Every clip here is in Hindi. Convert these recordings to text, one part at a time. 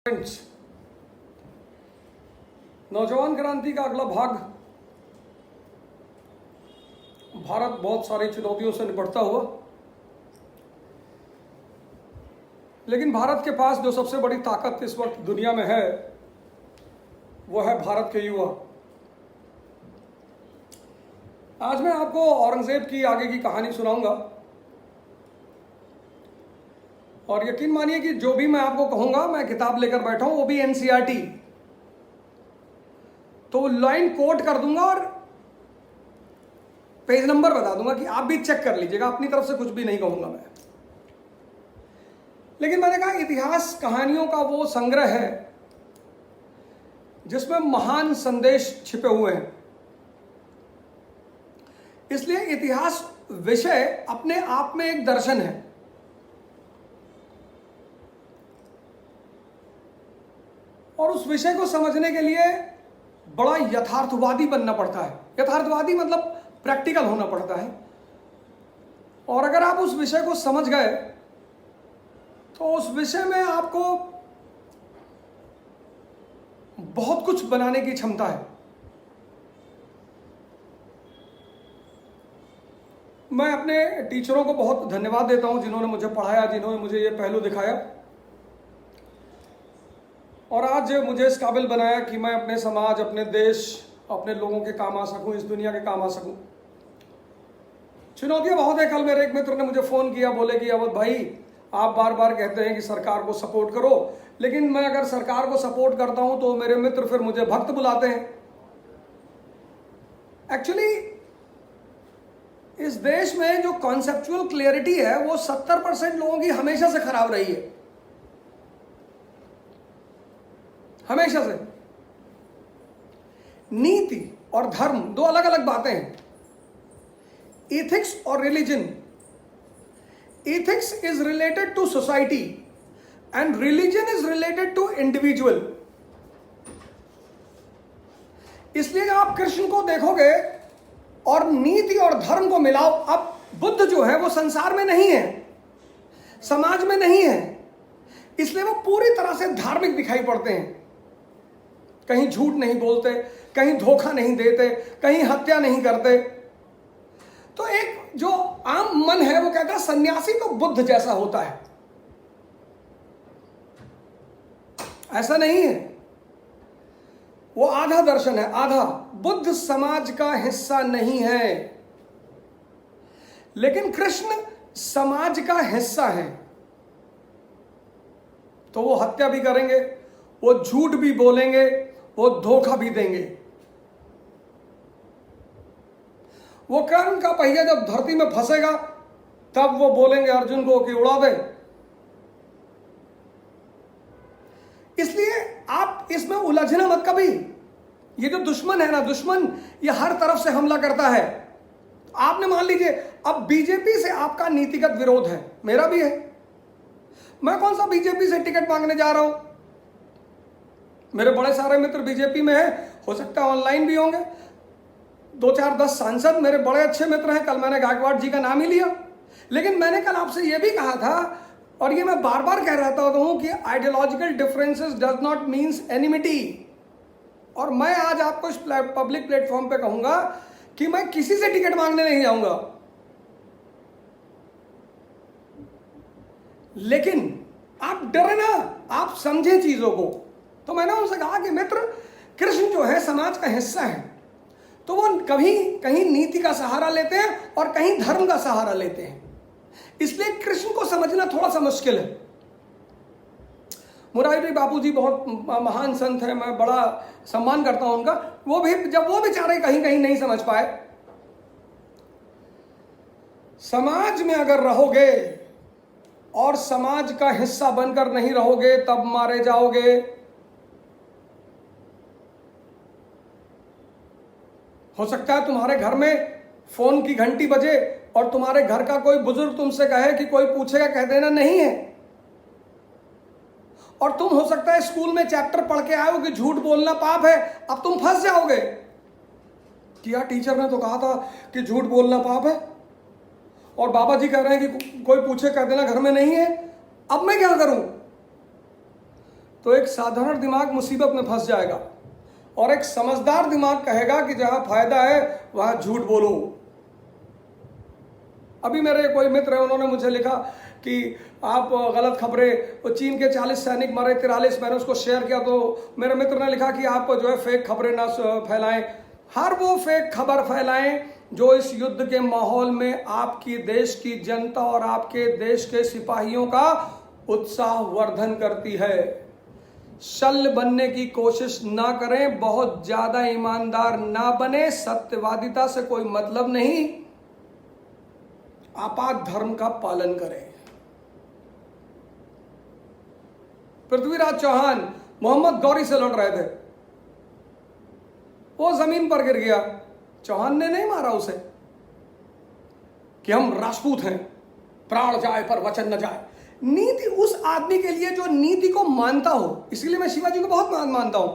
फ्रेंड्स, नौजवान क्रांति का अगला भाग। भारत बहुत सारी चुनौतियों से निपटता हुआ, लेकिन भारत के पास जो सबसे बड़ी ताकत इस वक्त दुनिया में है वो है भारत के युवा। आज मैं आपको औरंगजेब की आगे की कहानी सुनाऊंगा और यकीन मानिए कि जो भी मैं आपको कहूंगा, मैं किताब लेकर बैठा हूं, वो भी एनसीईआरटी, तो लाइन कोट कर दूंगा और पेज नंबर बता दूंगा कि आप भी चेक कर लीजिएगा। अपनी तरफ से कुछ भी नहीं कहूंगा मैं, लेकिन मैंने कहा इतिहास कहानियों का वो संग्रह है जिसमें महान संदेश छिपे हुए हैं। इसलिए इतिहास विषय अपने आप में एक दर्शन है। और उस विषय को समझने के लिए बड़ा यथार्थवादी बनना पड़ता है। यथार्थवादी मतलब प्रैक्टिकल होना पड़ता है। और अगर आप उस विषय को समझ गए तो उस विषय में आपको बहुत कुछ बनाने की क्षमता है। मैं अपने टीचरों को बहुत धन्यवाद देता हूं जिन्होंने मुझे पढ़ाया, जिन्होंने मुझे ये पहलू दिखाया और आज मुझे इस काबिल बनाया कि मैं अपने समाज, अपने देश, अपने लोगों के काम आ सकूं, इस दुनिया के काम आ सकूं। चुनौतियां बहुत है। कल मेरे एक मित्र ने मुझे फ़ोन किया, बोले कि अवध भाई, आप बार बार कहते हैं कि सरकार को सपोर्ट करो, लेकिन मैं अगर सरकार को सपोर्ट करता हूं तो मेरे मित्र फिर मुझे भक्त बुलाते हैं। एक्चुअली इस देश में जो कॉन्सेप्चुअल क्लियरिटी है वो 70% लोगों की हमेशा से खराब रही है, हमेशा से। नीति और धर्म दो अलग अलग बातें हैं। एथिक्स और religion. Ethics is related to society and religion is related to individual. इसलिए जब आप कृष्ण को देखोगे और नीति और धर्म को मिलाओ, अब बुद्ध जो है वो संसार में नहीं है, समाज में नहीं है, इसलिए वो पूरी तरह से धार्मिक दिखाई पड़ते हैं। कहीं झूठ नहीं बोलते, कहीं धोखा नहीं देते, कहीं हत्या नहीं करते। तो एक जो आम मन है वो कहता है सन्यासी तो बुद्ध जैसा होता है। ऐसा नहीं है, वो आधा दर्शन है, आधा। बुद्ध समाज का हिस्सा नहीं है, लेकिन कृष्ण समाज का हिस्सा है। तो वो हत्या भी करेंगे, वो झूठ भी बोलेंगे, वो धोखा भी देंगे। वो कर्म का पहिया जब धरती में फंसेगा तब वो बोलेंगे अर्जुन को कि उड़ा दे। इसलिए आप इसमें उलझना मत कभी। ये जो दुश्मन है ना, दुश्मन ये हर तरफ से हमला करता है। आपने मान लीजिए अब बीजेपी से आपका नीतिगत विरोध है, मेरा भी है। मैं कौन सा बीजेपी से टिकट मांगने जा रहा हूं? मेरे बड़े सारे मित्र बीजेपी में है, हो सकता है ऑनलाइन भी होंगे। 2 4 10 सांसद मेरे बड़े अच्छे मित्र हैं। कल मैंने गायकवाड़ जी का नाम ही लिया, लेकिन मैंने कल आपसे यह भी कहा था और ये मैं बार बार कह रहा हूं कि ideological differences does not means enmity. और मैं आज आपको इस पब्लिक प्लेटफॉर्म पे कहूंगा कि मैं किसी से टिकट मांगने नहीं जाऊंगा, लेकिन आप डरे ना, आप समझे चीजों को। तो मैंने उनसे कहा कि मित्र, कृष्ण जो है समाज का हिस्सा है, तो वो कभी कहीं नीति का सहारा लेते हैं और कहीं धर्म का सहारा लेते हैं। इसलिए कृष्ण को समझना थोड़ा सा मुश्किल है। मुरारी बापू जी बहुत महान संत हैं, मैं बड़ा सम्मान करता हूं उनका। वो भी जब वो बेचारे कहीं कहीं नहीं समझ पाए, समाज में अगर रहोगे और समाज का हिस्सा बनकर नहीं रहोगे तब मारे जाओगे। हो सकता है तुम्हारे घर में फोन की घंटी बजे और तुम्हारे घर का कोई बुजुर्ग तुमसे कहे कि कोई पूछेगा कह देना नहीं है। और तुम हो सकता है स्कूल में चैप्टर पढ़ के आए हो कि झूठ बोलना पाप है। अब तुम फंस जाओगे कि यार टीचर ने तो कहा था कि झूठ बोलना पाप है और बाबा जी कह रहे हैं कि कोई पूछे कह देना घर में नहीं है, अब मैं क्या करूं? तो एक साधारण दिमाग मुसीबत में फंस जाएगा और एक समझदार दिमाग कहेगा कि जहां फायदा है वहां झूठ बोलो। अभी मेरे कोई मित्र है, उन्होंने मुझे लिखा कि आप गलत खबरें, वो चीन के 40 सैनिक मारे 43, मैंने उसको शेयर किया तो मेरे मित्र ने लिखा कि आप जो है फेक खबरें ना फैलाएं। हर वो फेक खबर फैलाएं जो इस युद्ध के माहौल में आपकी देश की जनता और आपके देश के सिपाहियों का उत्साह वर्धन करती है। शल्य बनने की कोशिश ना करें, बहुत ज्यादा ईमानदार ना बने, सत्यवादिता से कोई मतलब नहीं, आपात धर्म का पालन करें। पृथ्वीराज चौहान मोहम्मद गौरी से लड़ रहे थे, वो जमीन पर गिर गया, चौहान ने नहीं मारा उसे कि हम राजपूत हैं, प्राण जाए पर वचन न जाए। नीति उस आदमी के लिए जो नीति को मानता हो, इसीलिए मैं शिवाजी को बहुत मानता हूं।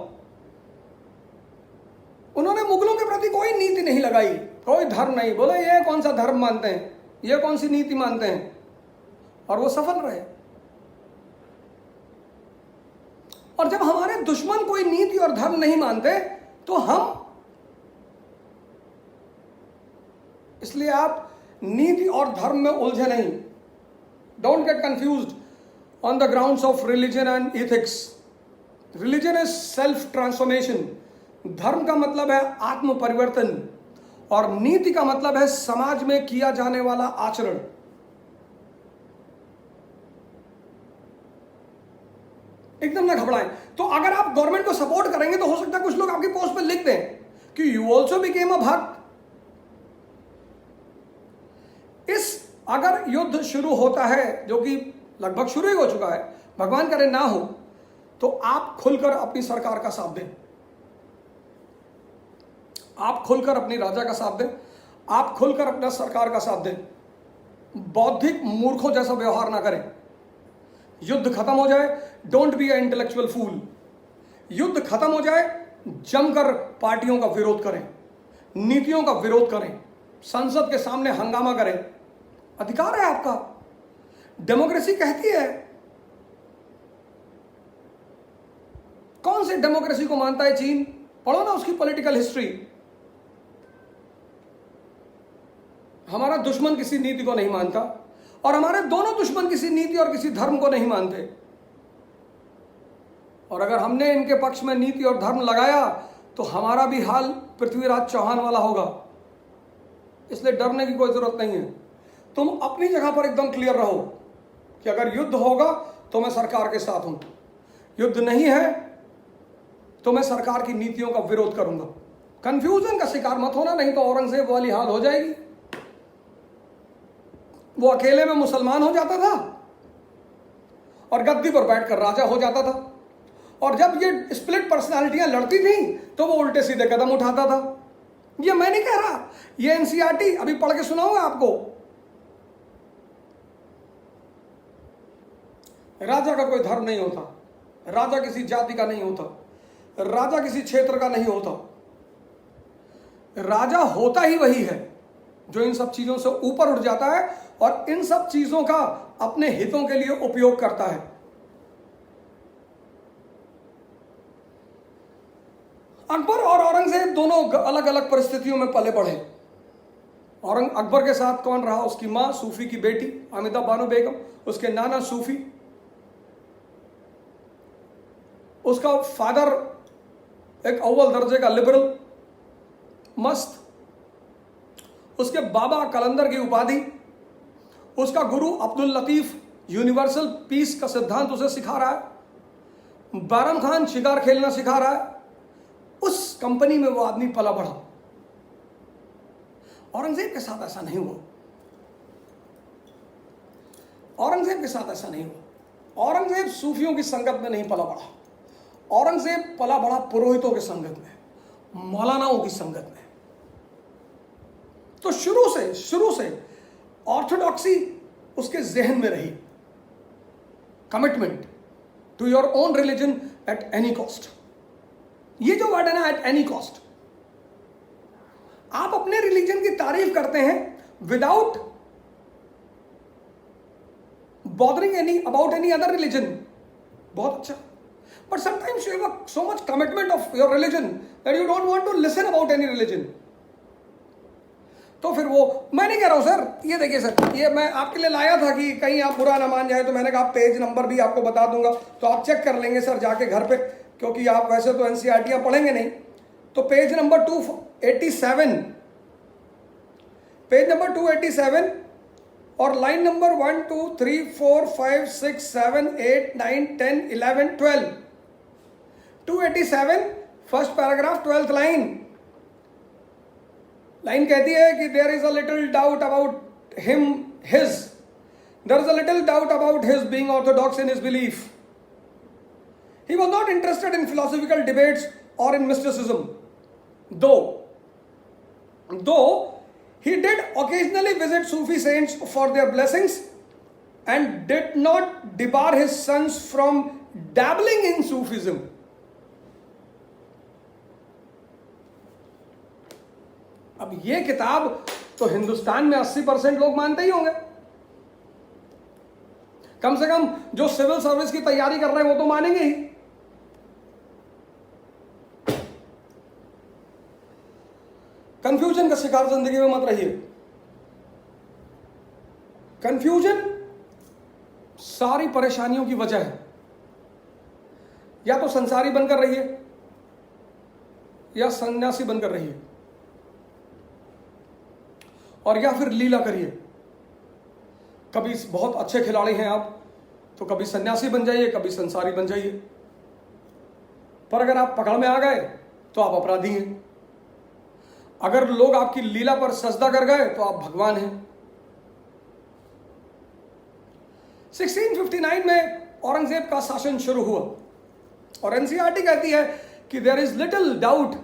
उन्होंने मुगलों के प्रति कोई नीति नहीं लगाई, कोई धर्म नहीं, बोले ये कौन सा धर्म मानते हैं, ये कौन सी नीति मानते हैं, और वो सफल रहे। और जब हमारे दुश्मन कोई नीति और धर्म नहीं मानते तो हम, इसलिए आप नीति और धर्म में उलझे नहीं। Don't get confused on the grounds of religion and ethics. Religion is self transformation, धर्म का मतलब है आत्म परिवर्तन, और नीति का मतलब है समाज में किया जाने वाला आचरण। एकदम ना घबराएं। तो अगर आप गवर्नमेंट को सपोर्ट करेंगे तो हो सकता है कुछ लोग आपकी पोस्ट पर लिख दें कि यू ऑल्सो बिकेम अ भक्त। अगर युद्ध शुरू होता है, जो कि लगभग शुरू ही हो चुका है, भगवान करे ना हो, तो आप खुलकर अपनी सरकार का साथ दें, आप खुलकर अपनी राजा का साथ दें, आप खुलकर अपना सरकार का साथ दें। बौद्धिक मूर्खों जैसा व्यवहार ना करें। युद्ध खत्म हो जाए, डोंट बी अ इंटेलेक्चुअल फूल। युद्ध खत्म हो जाए, जमकर पार्टियों का विरोध करें, नीतियों का विरोध करें, संसद के सामने हंगामा करें, अधिकार है आपका। डेमोक्रेसी कहती है, कौन सी डेमोक्रेसी को मानता है चीन? पढ़ो ना उसकी पॉलिटिकल हिस्ट्री। हमारा दुश्मन किसी नीति को नहीं मानता और हमारे दोनों दुश्मन किसी नीति और किसी धर्म को नहीं मानते। और अगर हमने इनके पक्ष में नीति और धर्म लगाया तो हमारा भी हाल पृथ्वीराज चौहान वाला होगा। इसलिए डरने की कोई जरूरत नहीं है। तुम अपनी जगह पर एकदम क्लियर रहो कि अगर युद्ध होगा तो मैं सरकार के साथ हूं, युद्ध नहीं है तो मैं सरकार की नीतियों का विरोध करूंगा। कंफ्यूजन का शिकार मत होना, नहीं तो औरंगजेब वाली हाल हो जाएगी। वो अकेले में मुसलमान हो जाता था और गद्दी पर बैठकर राजा हो जाता था, और जब ये स्प्लिट पर्सनालिटियां लड़ती थी तो वो उल्टे सीधे कदम उठाता था। ये मैं नहीं कह रहा, ये एनसीईआरटी अभी पढ़ के सुनाऊंगा आपको। राजा का कोई धर्म नहीं होता, राजा किसी जाति का नहीं होता, राजा किसी क्षेत्र का नहीं होता। राजा होता ही वही है जो इन सब चीजों से ऊपर उठ जाता है और इन सब चीजों का अपने हितों के लिए उपयोग करता है। अकबर और औरंगजेब दोनों अलग अलग परिस्थितियों में पले बढ़े। अकबर के साथ कौन रहा? उसकी मां सूफी की बेटी हामिदा बानो बेगम, उसके नाना सूफी, उसका फादर एक अव्वल दर्जे का लिबरल मस्त, उसके बाबा कलंदर की उपाधि, उसका गुरु अब्दुल लतीफ यूनिवर्सल पीस का सिद्धांत उसे सिखा रहा है, बैरम खान शिकार खेलना सिखा रहा है। उस कंपनी में वो आदमी पला बढ़ा। औरंगजेब के साथ ऐसा नहीं हुआ। औरंगजेब के साथ ऐसा नहीं हुआ। औरंगजेब सूफियों की संगत में नहीं पला बढ़ा। औरंगजेब पला बढ़ा पुरोहितों की संगत में, मौलानाओं की संगत में। तो शुरू से ऑर्थोडॉक्सी उसके जहन में रही। Commitment to your own religion at any cost. ये जो वर्ड है ना, एट एनी कॉस्ट, आप अपने रिलीजन की तारीफ करते हैं without bothering about any other religion. बहुत अच्छा। But sometimes you have so much commitment of your religion that you don't want to listen about any religion. तो फिर वो, मैं नहीं कह रहा हूँ सर, ये देखिए सर, ये मैं आपके लिए लाया था कि कहीं आप बुरा ना मान जाए, तो मैंने कहा पेज नंबर भी आपको बता दूंगा, तो आप चेक कर लेंगे सर जाके घर पे, क्योंकि आप वैसे तो एनसीईआरटी पढ़ेंगे नहीं। तो पेज नंबर 287, पेज नंबर 287 और line number 1 2 3 4 5 6 7 8 9 10 11 12, 287 first paragraph 12th line. Line कहती है कि there is a little doubt about him his there is a little doubt about his being orthodox in his belief. He was not interested in philosophical debates और in mysticism, though he did occasionally visit Sufi saints for their blessings and did not debar his sons from dabbling in Sufism. अब ये किताब तो हिंदुस्तान में 80% लोग मानते ही होंगे, कम से कम जो सिविल सर्विस की तैयारी कर रहे हैं वो तो मानेंगे ही। कंफ्यूजन का शिकार जिंदगी में मत रहिए। कंफ्यूजन सारी परेशानियों की वजह है। या तो संसारी बनकर रहिए या सन्यासी बनकर रहिए, और या फिर लीला करिए। कभी बहुत अच्छे खिलाड़ी हैं आप, तो कभी सन्यासी बन जाइए, कभी संसारी बन जाइए। पर अगर आप पकड़ में आ गए तो आप अपराधी हैं। अगर लोग आपकी लीला पर सजदा कर गए तो आप भगवान हैं। 1659 में औरंगजेब का शासन शुरू हुआ और एनसीईआरटी कहती है कि there is little doubt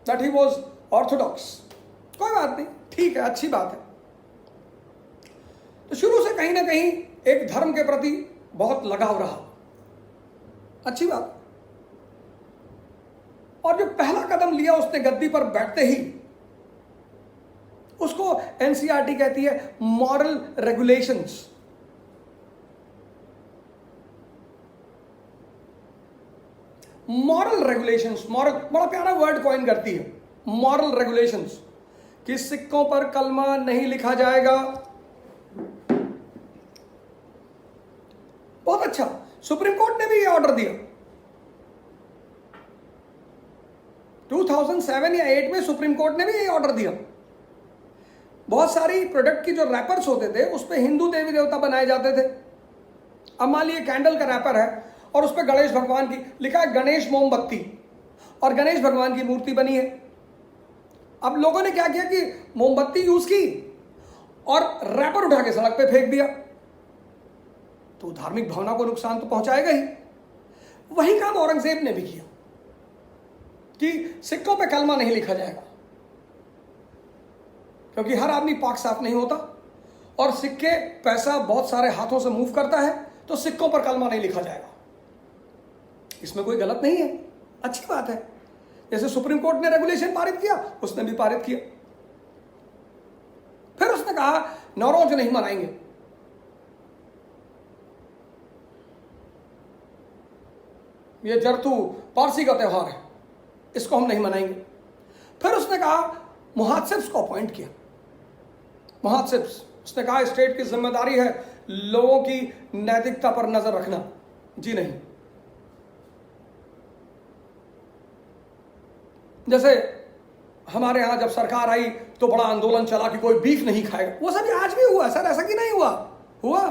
that he was orthodox. कोई बात नहीं, ठीक है, अच्छी बात है। तो शुरू से कहीं ना कहीं एक धर्म के प्रति बहुत लगाव रहा, अच्छी बात। और जो पहला कदम लिया उसने गद्दी पर बैठते ही, उसको एनसीईआरटी कहती है moral regulations. Moral regulations, moral बड़ा प्यारा वर्ड कॉइन करती है, मॉरल रेगुलेशंस, कि सिक्कों पर कलमा नहीं लिखा जाएगा। बहुत अच्छा, सुप्रीम कोर्ट ने भी ये ऑर्डर दिया। 2007 या 8 में सुप्रीम कोर्ट ने भी ये ऑर्डर दिया। बहुत सारी प्रोडक्ट की जो रैपर्स होते थे उस पे हिंदू देवी देवता बनाए जाते थे। अब मान लीजिए कैंडल का रैपर है और उस पे गणेश भगवान की लिखा है, गणेश मोमबत्ती, और गणेश भगवान की मूर्ति बनी है। अब लोगों ने क्या किया कि मोमबत्ती यूज की और रैपर उठा के सड़क पे फेंक दिया, तो धार्मिक भावना को नुकसान तो पहुंचाएगा ही। वही काम औरंगजेब ने भी किया कि सिक्कों पे कलमा नहीं लिखा जाएगा, क्योंकि हर आदमी पाक साफ नहीं होता और सिक्के पैसा बहुत सारे हाथों से मूव करता है, तो सिक्कों पर कलमा नहीं लिखा जाएगा। इसमें कोई गलत नहीं है, अच्छी बात है। जैसे सुप्रीम कोर्ट ने रेगुलेशन पारित किया, उसने भी पारित किया। फिर उसने कहा नौरोज नहीं मनाएंगे। ये जरतू पारसी का त्योहार है, इसको हम नहीं मनाएंगे। फिर उसने कहा मुहात्सिब्स को अपॉइंट किया। मुहात्सिब्स, उसने कहा स्टेट की जिम्मेदारी है लोगों की नैतिकता पर नजर रखना। जी नहीं, जैसे हमारे यहां जब सरकार आई तो बड़ा आंदोलन चला कि कोई बीफ नहीं खाएगा। वो सब आज भी हुआ सर, ऐसा कि नहीं हुआ? हुआ।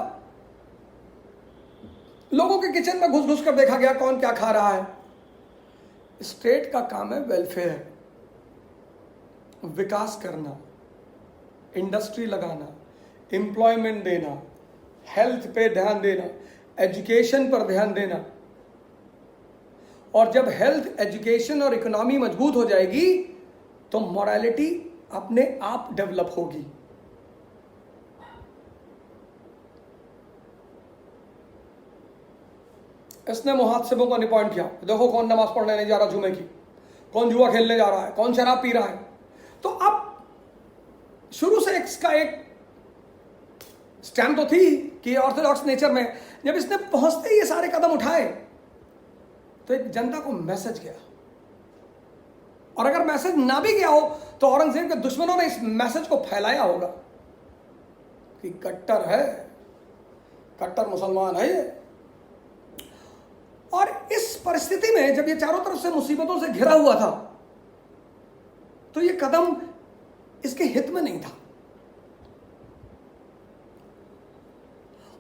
लोगों के किचन में घुस घुस कर देखा गया कौन क्या खा रहा है। स्टेट का काम है वेलफेयर, विकास करना, इंडस्ट्री लगाना, एम्प्लॉयमेंट देना, हेल्थ पे ध्यान देना, एजुकेशन पर ध्यान देना। और जब हेल्थ, एजुकेशन और इकोनॉमी मजबूत हो जाएगी तो मॉरलिटी अपने आप डेवलप होगी। इसने मुहात्सिबों को अपॉइंट किया, देखो कौन नमाज पढ़ने नहीं जा रहा जुमे की, कौन जुआ खेलने जा रहा है, कौन शराब पी रहा है। तो अब शुरू से इसका एक स्टैंप तो थी कि ऑर्थोडॉक्स नेचर में, जब इसने पहुंचते ही ये सारे कदम उठाए तो एक जनता को मैसेज गया, और अगर मैसेज ना भी गया हो तो औरंगजेब के दुश्मनों ने इस मैसेज को फैलाया होगा कि कट्टर है, कट्टर मुसलमान है ये। और इस परिस्थिति में जब ये चारों तरफ से मुसीबतों से घिरा हुआ था, तो ये कदम इसके हित में नहीं था।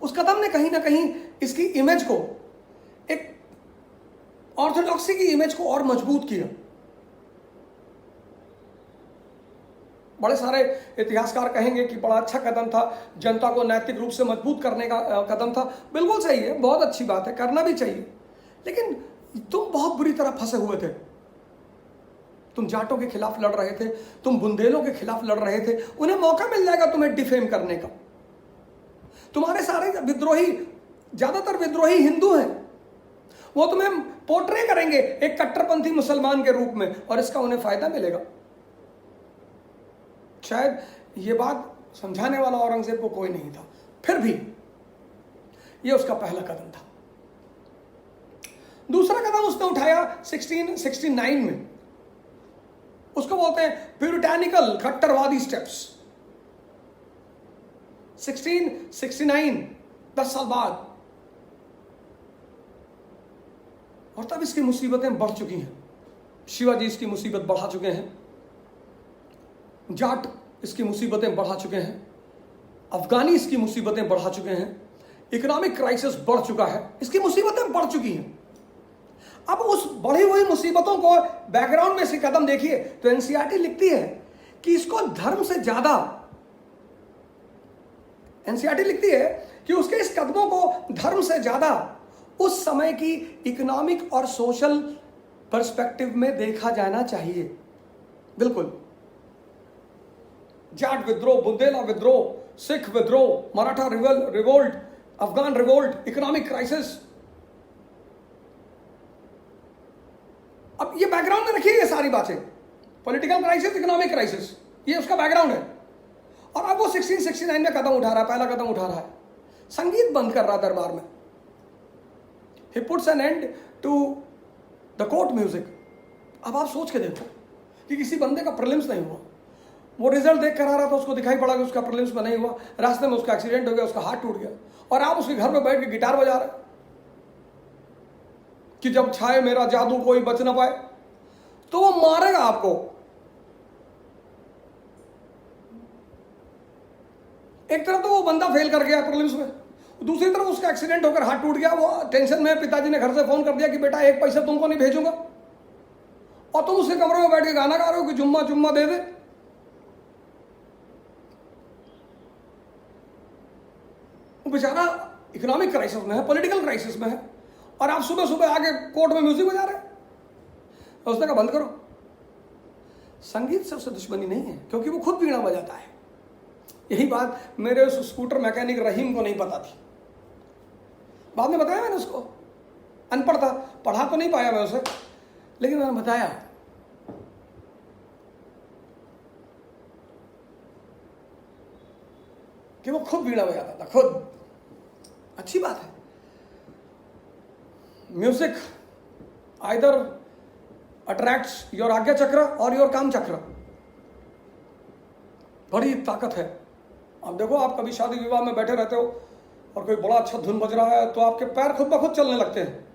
उस कदम ने कहीं ना कहीं इसकी इमेज को, एक ऑर्थोडॉक्सी की इमेज को और मजबूत किया। बड़े सारे इतिहासकार कहेंगे कि बड़ा अच्छा कदम था, जनता को नैतिक रूप से मजबूत करने का कदम था। बिल्कुल सही है, बहुत अच्छी बात है, करना भी चाहिए। लेकिन तुम बहुत बुरी तरह फंसे हुए थे। तुम जाटों के खिलाफ लड़ रहे थे, तुम बुंदेलों के खिलाफ लड़ रहे थे। उन्हें मौका मिल जाएगा तुम्हें डिफेम करने का। तुम्हारे सारे विद्रोही, ज्यादातर विद्रोही हिंदू हैं, वो तुम्हें पोर्ट्रे करेंगे एक कट्टरपंथी मुसलमान के रूप में, और इसका उन्हें फायदा मिलेगा। शायद ये बात समझाने वाला औरंगजेब को कोई नहीं था, फिर भी ये उसका पहला कदम था। दूसरा कदम उसने उठाया 1669 में। उसको बोलते हैं प्यूरिटैनिकल खट्टरवादी स्टेप्स। 1669, 10 साल बाद, और तब इसकी मुसीबतें बढ़ चुकी हैं। शिवाजी इसकी मुसीबत बढ़ा चुके हैं, जाट इसकी मुसीबतें बढ़ा चुके हैं, अफगानी इसकी मुसीबतें बढ़ा चुके हैं, इकोनॉमिक क्राइसिस बढ़ चुका है, इसकी मुसीबतें बढ़ चुकी हैं। अब उस बढ़ी हुई मुसीबतों को बैकग्राउंड में से कदम देखिए तो एनसीईआरटी लिखती है कि इसको धर्म से ज्यादा, एनसीईआरटी लिखती है कि उसके इस कदमों को धर्म से ज्यादा उस समय की इकोनॉमिक और सोशल पर्सपेक्टिव में देखा जाना चाहिए। बिल्कुल, जाट विद्रोह, बुंदेला विद्रोह, सिख विद्रोह, Maratha revolt, Afghan revolt, economic crisis. अब ये बैकग्राउंड में रखिए ये सारी बातें, पॉलिटिकल क्राइसिस, इकोनॉमिक क्राइसिस, ये उसका बैकग्राउंड है। और अब वो 1669 में कदम उठा रहा है, पहला कदम उठा रहा है, संगीत बंद कर रहा है दरबार में। He puts an end to the court music। अब आप सोच के देखो कि किसी बंदे का प्रीलिम्स नहीं हुआ, वो रिजल्ट देख कर आ रहा था, उसको दिखाई पड़ा कि उसका प्रीलिम्स में नहीं हुआ, रास्ते में उसका एक्सीडेंट हो गया, उसका हाथ टूट गया, और आप उसके घर में बैठ के गिटार बजा रहे कि जब छाए मेरा जादू कोई बच ना पाए। तो वो मारेगा आपको। एक तरफ तो वो बंदा फेल कर गया प्रीलिम्स में, दूसरी तरफ उसका एक्सीडेंट होकर हाथ टूट गया। वो टेंशन में, पिताजी ने घर से फोन कर दिया कि बेटा एक पैसा तुमको नहीं भेजूंगा, और तुम उसके कमरे में बैठ के गाना गा रहे हो कि जुम्मा जुम्मा दे दे। वो बेचारा इकोनॉमिक क्राइसिस में है, पॉलिटिकल क्राइसिस में है, और आप सुबह सुबह आके कोर्ट में म्यूजिक बजा रहे हैं। उसने कहा बंद करो। संगीत से उससे दुश्मनी नहीं है, क्योंकि वो खुद वीणा बजाता है। यही बात मेरे उस स्कूटर मैकेनिक रहीम को नहीं पता थी, बाद में बताया मैंने उसको। अनपढ़ था, पढ़ा तो नहीं पाया मैं उसे, लेकिन मैंने बताया कि वो खुद वीणा बजाता था, खुद। अच्छी बात है। म्यूजिक आइदर अट्रैक्ट्स योर आज्ञा चक्र और योर काम चक्र। बड़ी ताकत है। अब देखो, आप कभी शादी विवाह में बैठे रहते हो और कोई बड़ा अच्छा धुन बज रहा है तो आपके पैर खुद ब खुद चलने लगते हैं।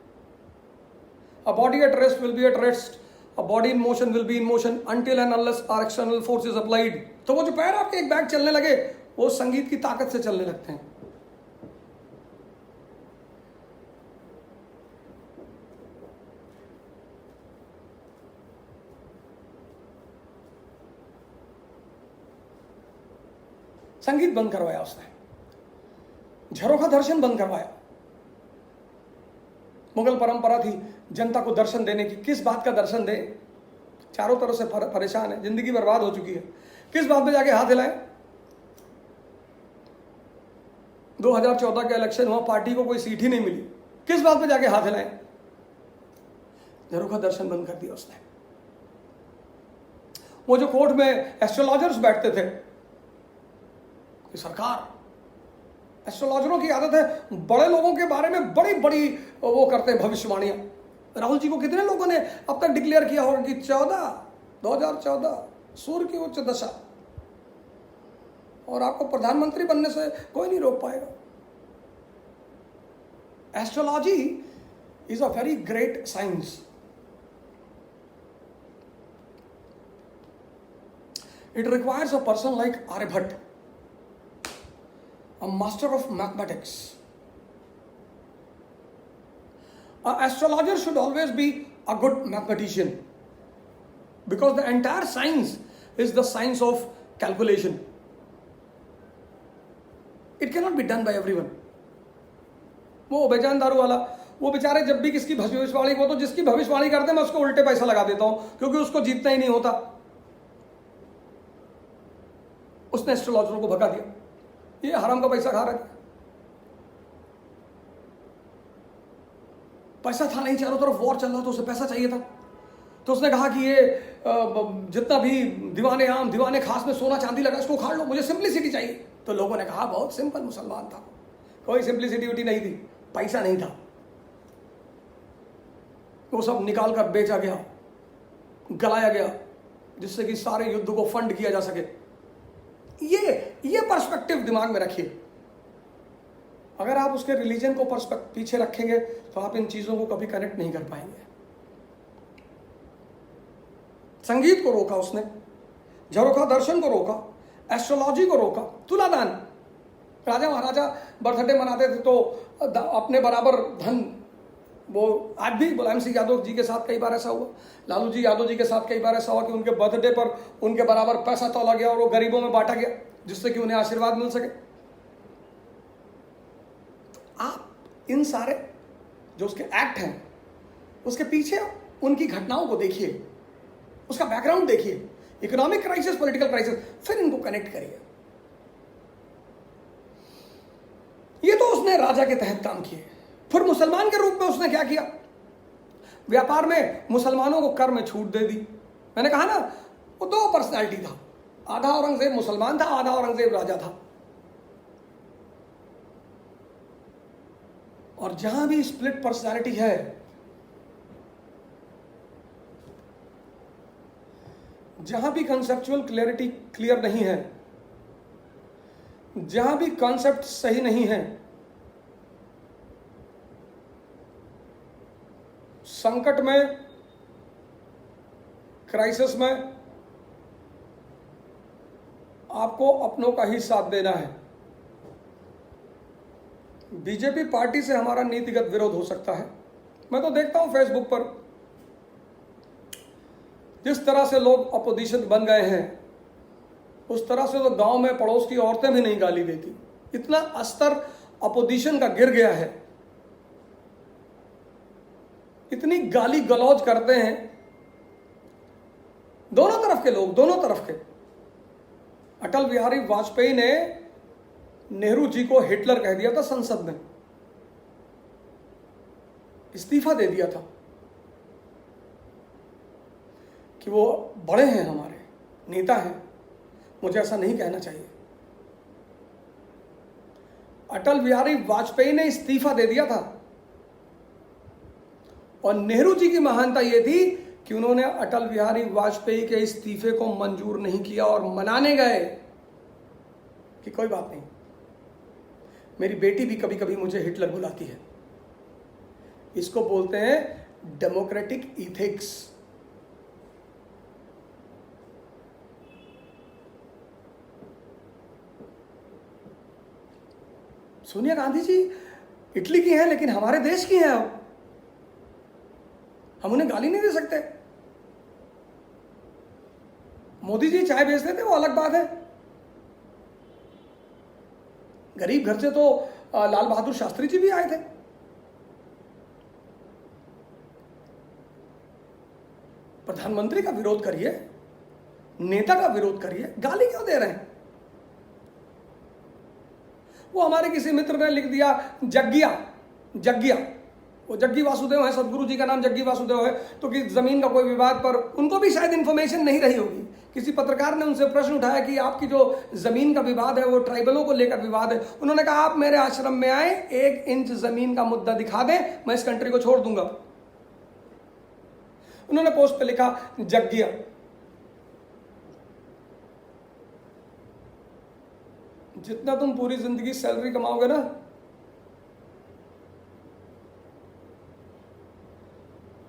A body at rest will be at rest, a body in motion will be in motion until and unless are external force is applied. तो वो जो पैर आपके एक बैग चलने लगे, वो संगीत की ताकत से चलने लगते हैं। संगीत बंद करवाया उसने, झरोखा दर्शन बंद करवाया। मुगल परंपरा थी जनता को दर्शन देने की। किस बात का दर्शन दे? चारों तरफ से परेशान है, जिंदगी बर्बाद हो चुकी है, किस बात पे जाके हाथ हिलाए? 2014 का इलेक्शन हुआ, पार्टी को कोई सीट ही नहीं मिली, किस बात पे जाके हाथ हिलाए? झरोखा दर्शन बंद कर दिया उसने। वो जो कोर्ट में एस्ट्रोलॉजर्स बैठते थे कि सरकार, एस्ट्रोलॉजरों की आदत है बड़े लोगों के बारे में बड़ी बड़ी वो करते हैं भविष्यवाणियां। राहुल जी को कितने लोगों ने अब तक डिक्लेयर किया होगा कि 2014 सूर्य की उच्च दशा, और आपको प्रधानमंत्री बनने से कोई नहीं रोक पाएगा। Astrology is a very great science. It requires a person like Aryabhatta, a master of mathematics. An astrologer should always be a good mathematician, because the entire science is the science of calculation. It cannot be done by everyone. वो बेजान दारू वाला, वो बेचारे जब भी किसकी भविष्यवाणी, वो तो जिसकी भविष्यवाणी करते हैं मैं उसको उल्टे पैसा लगा देता हूं, क्योंकि उसको जीतना ही नहीं होता। उसने एस्ट्रोलॉजरों को भगा दिया, ये हराम का पैसा खा रहा है। पैसा था नहीं, चारों तरफ वॉर चल रहा, तो उसे पैसा चाहिए था, तो उसने कहा कि ये जितना भी दीवाने आम दीवाने खास में सोना चांदी लगा इसको उखाड़ लो, मुझे सिंपलिसिटी चाहिए। तो लोगों ने कहा बहुत सिंपल मुसलमान था, कोई सिंपलिसिटी नहीं थी, पैसा नहीं था, वो सब निकाल कर बेचा गया, गलाया गया, जिससे कि सारे युद्ध को फंड किया जा सके। ये पर्सपेक्टिव दिमाग में रखिए। अगर आप उसके रिलीजन को पीछे रखेंगे तो आप इन चीजों को कभी कनेक्ट नहीं कर पाएंगे। संगीत को रोका उसने, झरोखा दर्शन को रोका, एस्ट्रोलॉजी को रोका, तुलादान। राजा महाराजा बर्थडे मनाते थे तो अपने बराबर धन, वो आज भी मुलायम सिंह यादव जी के साथ कई बार ऐसा हुआ, लालू जी यादव जी के साथ कई बार ऐसा हुआ कि उनके बर्थडे पर उनके बराबर पैसा तोला गया और वो गरीबों में बांटा गया, जिससे कि उन्हें आशीर्वाद मिल सके। आप इन सारे जो उसके एक्ट हैं उसके पीछे उनकी घटनाओं को देखिए, उसका बैकग्राउंड देखिए, इकोनॉमिक क्राइसिस, पॉलिटिकल क्राइसिस, फिर इनको कनेक्ट करिए। ये तो उसने राजा के तहत काम किए। फिर मुसलमान के रूप में उसने क्या किया? व्यापार में मुसलमानों को कर में छूट दे दी। मैंने कहा ना, वो दो पर्सनालिटी था, आधा औरंगजेब मुसलमान था, आधा औरंगजेब राजा था। और जहां भी स्प्लिट पर्सनालिटी है, जहां भी कंसेप्चुअल क्लैरिटी क्लियर नहीं है, जहां भी कॉन्सेप्ट सही नहीं है, संकट में, क्राइसिस में आपको अपनों का ही साथ देना है। बीजेपी पार्टी से हमारा नीतिगत विरोध हो सकता है। मैं तो देखता हूं फेसबुक पर जिस तरह से लोग अपोजिशन बन गए हैं, उस तरह से तो गांव में पड़ोस की औरतें भी नहीं गाली देती। इतना स्तर अपोजिशन का गिर गया है, इतनी गाली गलौज करते हैं दोनों तरफ के लोग, दोनों तरफ के। अटल बिहारी वाजपेयी ने नेहरू जी को हिटलर कह दिया था संसद में, इस्तीफा दे दिया था कि वो बड़े हैं, हमारे नेता हैं, मुझे ऐसा नहीं कहना चाहिए। अटल बिहारी वाजपेयी ने इस्तीफा दे दिया था, और नेहरू जी की महानता यह थी कि उन्होंने अटल बिहारी वाजपेयी के इस्तीफे को मंजूर नहीं किया और मनाने गए कि कोई बात नहीं, मेरी बेटी भी कभी कभी मुझे हिटलर बुलाती है। इसको बोलते हैं democratic ethics. Sonia Gandhi ji Italy की हैं, लेकिन हमारे देश की हैं। अब हम उन्हें गाली नहीं दे सकते। मोदी जी चाय बेचते थे, वो अलग बात है। गरीब घर से तो लाल बहादुर शास्त्री जी भी आए थे। प्रधानमंत्री का विरोध करिए, नेता का विरोध करिए, गाली क्यों दे रहे हैं? वो हमारे किसी मित्र ने लिख दिया जग्गिया, वो जग्गी वासुदेव है, सदगुरु जी का नाम जग्गी वासुदेव है, तो कि जमीन का कोई विवाद पर उनको भी शायद इंफॉर्मेशन नहीं रही होगी। किसी पत्रकार ने उनसे प्रश्न उठाया कि आपकी जो जमीन का विवाद है वो ट्राइबलों को लेकर विवाद है। उन्होंने कहा आप मेरे आश्रम में आए, 1 इंच जमीन का मुद्दा दिखा दें, मैं इस कंट्री को छोड़ दूंगा। उन्होंने पोस्ट पे लिखा जग गया। जितना तुम पूरी जिंदगी सैलरी कमाओगे ना,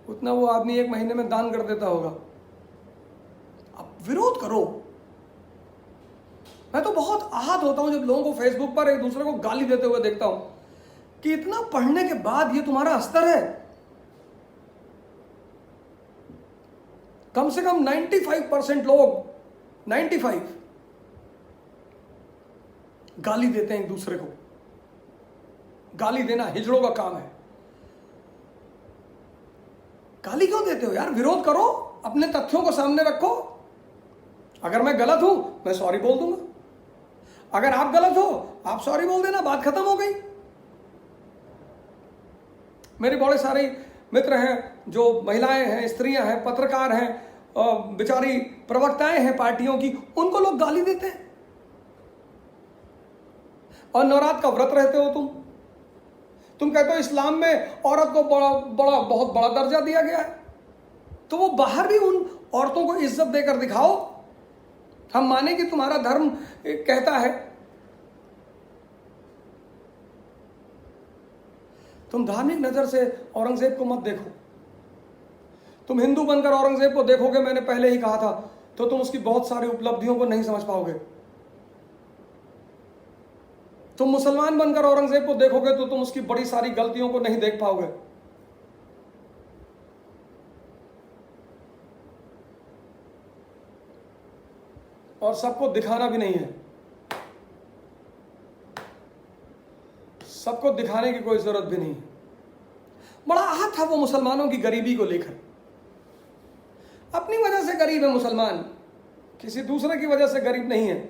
उतना वो आदमी 1 महीने में दान कर देता होगा। अब विरोध करो। मैं तो बहुत आहत होता हूं जब लोगों को फेसबुक पर एक दूसरे को गाली देते हुए देखता हूं कि इतना पढ़ने के बाद ये तुम्हारा अस्तर है। कम से कम 95% लोग 95 गाली देते हैं एक दूसरे को। गाली देना हिजड़ों का काम है। गाली क्यों देते हो यार? विरोध करो, अपने तथ्यों को सामने रखो। अगर मैं गलत हूं, मैं सॉरी बोल दूंगा। अगर आप गलत हो, आप सॉरी बोल देना, बात खत्म हो गई। मेरे बड़े सारे मित्र हैं जो महिलाएं हैं, स्त्रियां हैं, पत्रकार हैं, बेचारी प्रवक्ताएं हैं पार्टियों की, उनको लोग गाली देते हैं। और नवरात्र का व्रत रहते हो तुम कहते हो इस्लाम में औरत को बहुत बड़ा दर्जा दिया गया है, तो वो बाहर भी उन औरतों को इज्जत देकर दिखाओ। हम माने कि तुम्हारा धर्म कहता है। तुम धार्मिक नजर से औरंगजेब को मत देखो। तुम हिंदू बनकर औरंगजेब को देखोगे, मैंने पहले ही कहा था, तो तुम उसकी बहुत सारी उपलब्धियों को नहीं समझ पाओगे। तुम मुसलमान बनकर औरंगजेब को देखोगे तो तुम उसकी बड़ी सारी गलतियों को नहीं देख पाओगे। और सबको दिखाना भी नहीं है। सबको दिखाने की कोई जरूरत भी नहीं है। बड़ा आहत था वो मुसलमानों की गरीबी को लेकर। अपनी वजह से गरीब है मुसलमान, किसी दूसरे की वजह से गरीब नहीं है।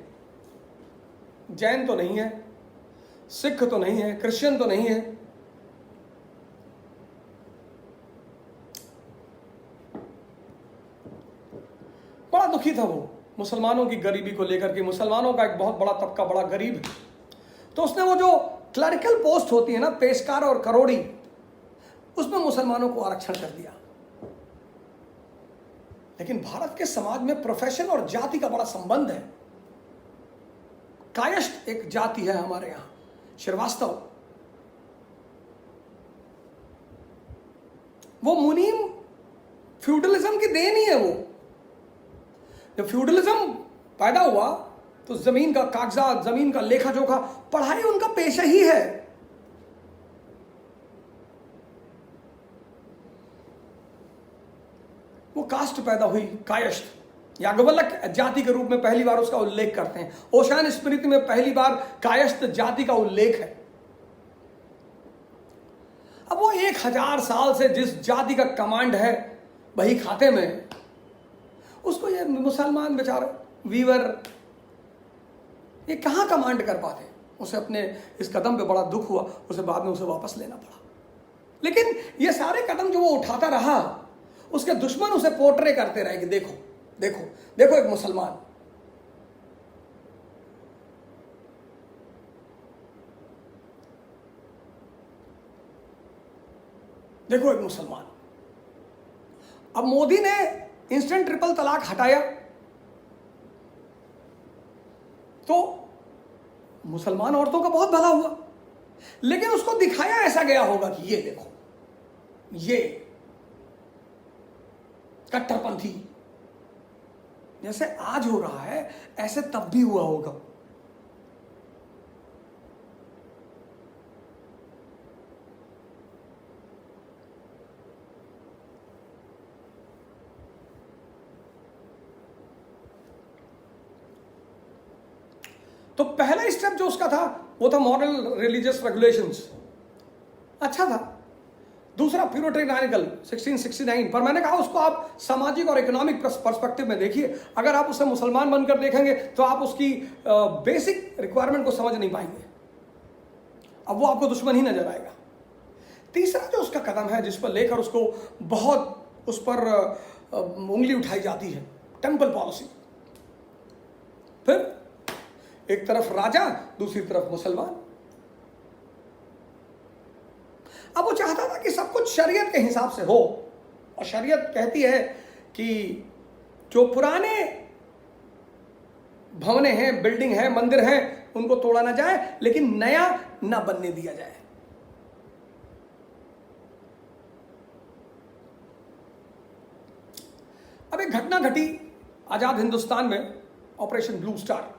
जैन तो नहीं है, सिख तो नहीं है, क्रिश्चियन तो नहीं है। बड़ा दुखी था वो मुसलमानों की गरीबी को लेकर के। मुसलमानों का एक बहुत बड़ा तबका बड़ा गरीब है, तो उसने वो जो क्लरिकल पोस्ट होती है ना, पेशकार और करोड़ी, उसमें मुसलमानों को आरक्षण कर दिया। लेकिन भारत के समाज में प्रोफेशन और जाति का बड़ा संबंध है। कायस्थ एक जाति है हमारे यहां, श्रीवास्तव। वो मुनीम फ्यूडलिज्म की देन ही है। वो जब फ्यूडलिज्म पैदा हुआ तो जमीन का कागजात, जमीन का लेखा जोखा, पढ़ाई उनका पेशा ही है। वो कास्ट पैदा हुई कायस्थ। याज्ञवल्क्य जाति के रूप में पहली बार उसका उल्लेख करते हैं। ओशान स्मृति में पहली बार कायस्थ जाति का उल्लेख है। अब वो 1000 साल से जिस जाति का कमांड है वही खाते में, उसको ये मुसलमान बेचारा वीवर ये कहां कमांड कर पाते। उसे अपने इस कदम पे बड़ा दुख हुआ, उसे बाद में उसे वापस लेना पड़ा। लेकिन ये सारे कदम जो वो उठाता रहा, उसके दुश्मन उसे पोर्ट्रे करते रहे कि देखो देखो देखो एक मुसलमान। देखो एक मुसलमान। अब मोदी ने इंस्टेंट ट्रिपल तलाक हटाया तो मुसलमान औरतों का बहुत भला हुआ। लेकिन उसको दिखाया ऐसा गया होगा कि ये देखो, ये कट्टरपंथी। जैसे आज हो रहा है ऐसे तब भी हुआ होगा। तो पहला स्टेप जो उसका था वो था मॉरल रिलीजियस रेगुलेशंस, अच्छा था। दूसरा प्यूरिटेरियनिकल 1669, पर मैंने कहा उसको आप सामाजिक और इकोनॉमिक पर्सपेक्टिव में देखिए। अगर आप उसे मुसलमान बनकर देखेंगे तो आप उसकी बेसिक रिक्वायरमेंट को समझ नहीं पाएंगे। अब वो आपको दुश्मन ही नजर आएगा। तीसरा जो उसका कदम है जिस पर लेकर उसको बहुत उस पर उंगली उठाई जाती है, टेम्पल पॉलिसी। फिर एक तरफ राजा, दूसरी तरफ मुसलमान। अब वो चाहता था कि सब कुछ शरीयत के हिसाब से हो। और शरीयत कहती है कि जो पुराने भवने हैं, बिल्डिंग है, मंदिर हैं, उनको तोड़ा ना जाए, लेकिन नया ना बनने दिया जाए। अब एक घटना घटी आजाद हिंदुस्तान में, operation blue star.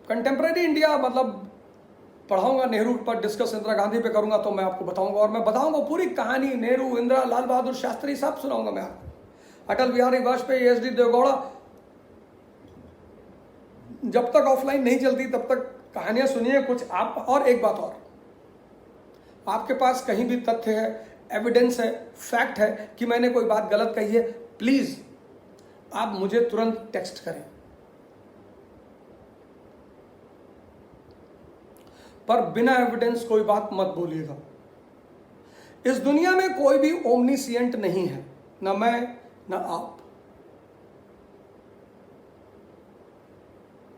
Contemporary India मतलब पढ़ाऊंगा, नेहरू पर डिस्कस इंदिरा गांधी पे करूंगा तो मैं आपको बताऊंगा, और मैं बताऊंगा पूरी कहानी, नेहरू, इंदिरा, लाल बहादुर शास्त्री, सब सुनाऊंगा मैं आपको, अटल बिहारी वाजपेयी, एच डी देवगौड़ा। जब तक ऑफलाइन नहीं चलती तब तक कहानियां सुनिए कुछ आप। और एक बात और, आपके पास कहीं भी तथ्य है, एविडेंस है, फैक्ट है कि मैंने कोई बात गलत कही है, प्लीज आप मुझे तुरंत टेक्स्ट करें, पर बिना एविडेंस कोई बात मत बोलिएगा। इस दुनिया में कोई भी ओमनीसिएंट नहीं है, ना मैं ना आप।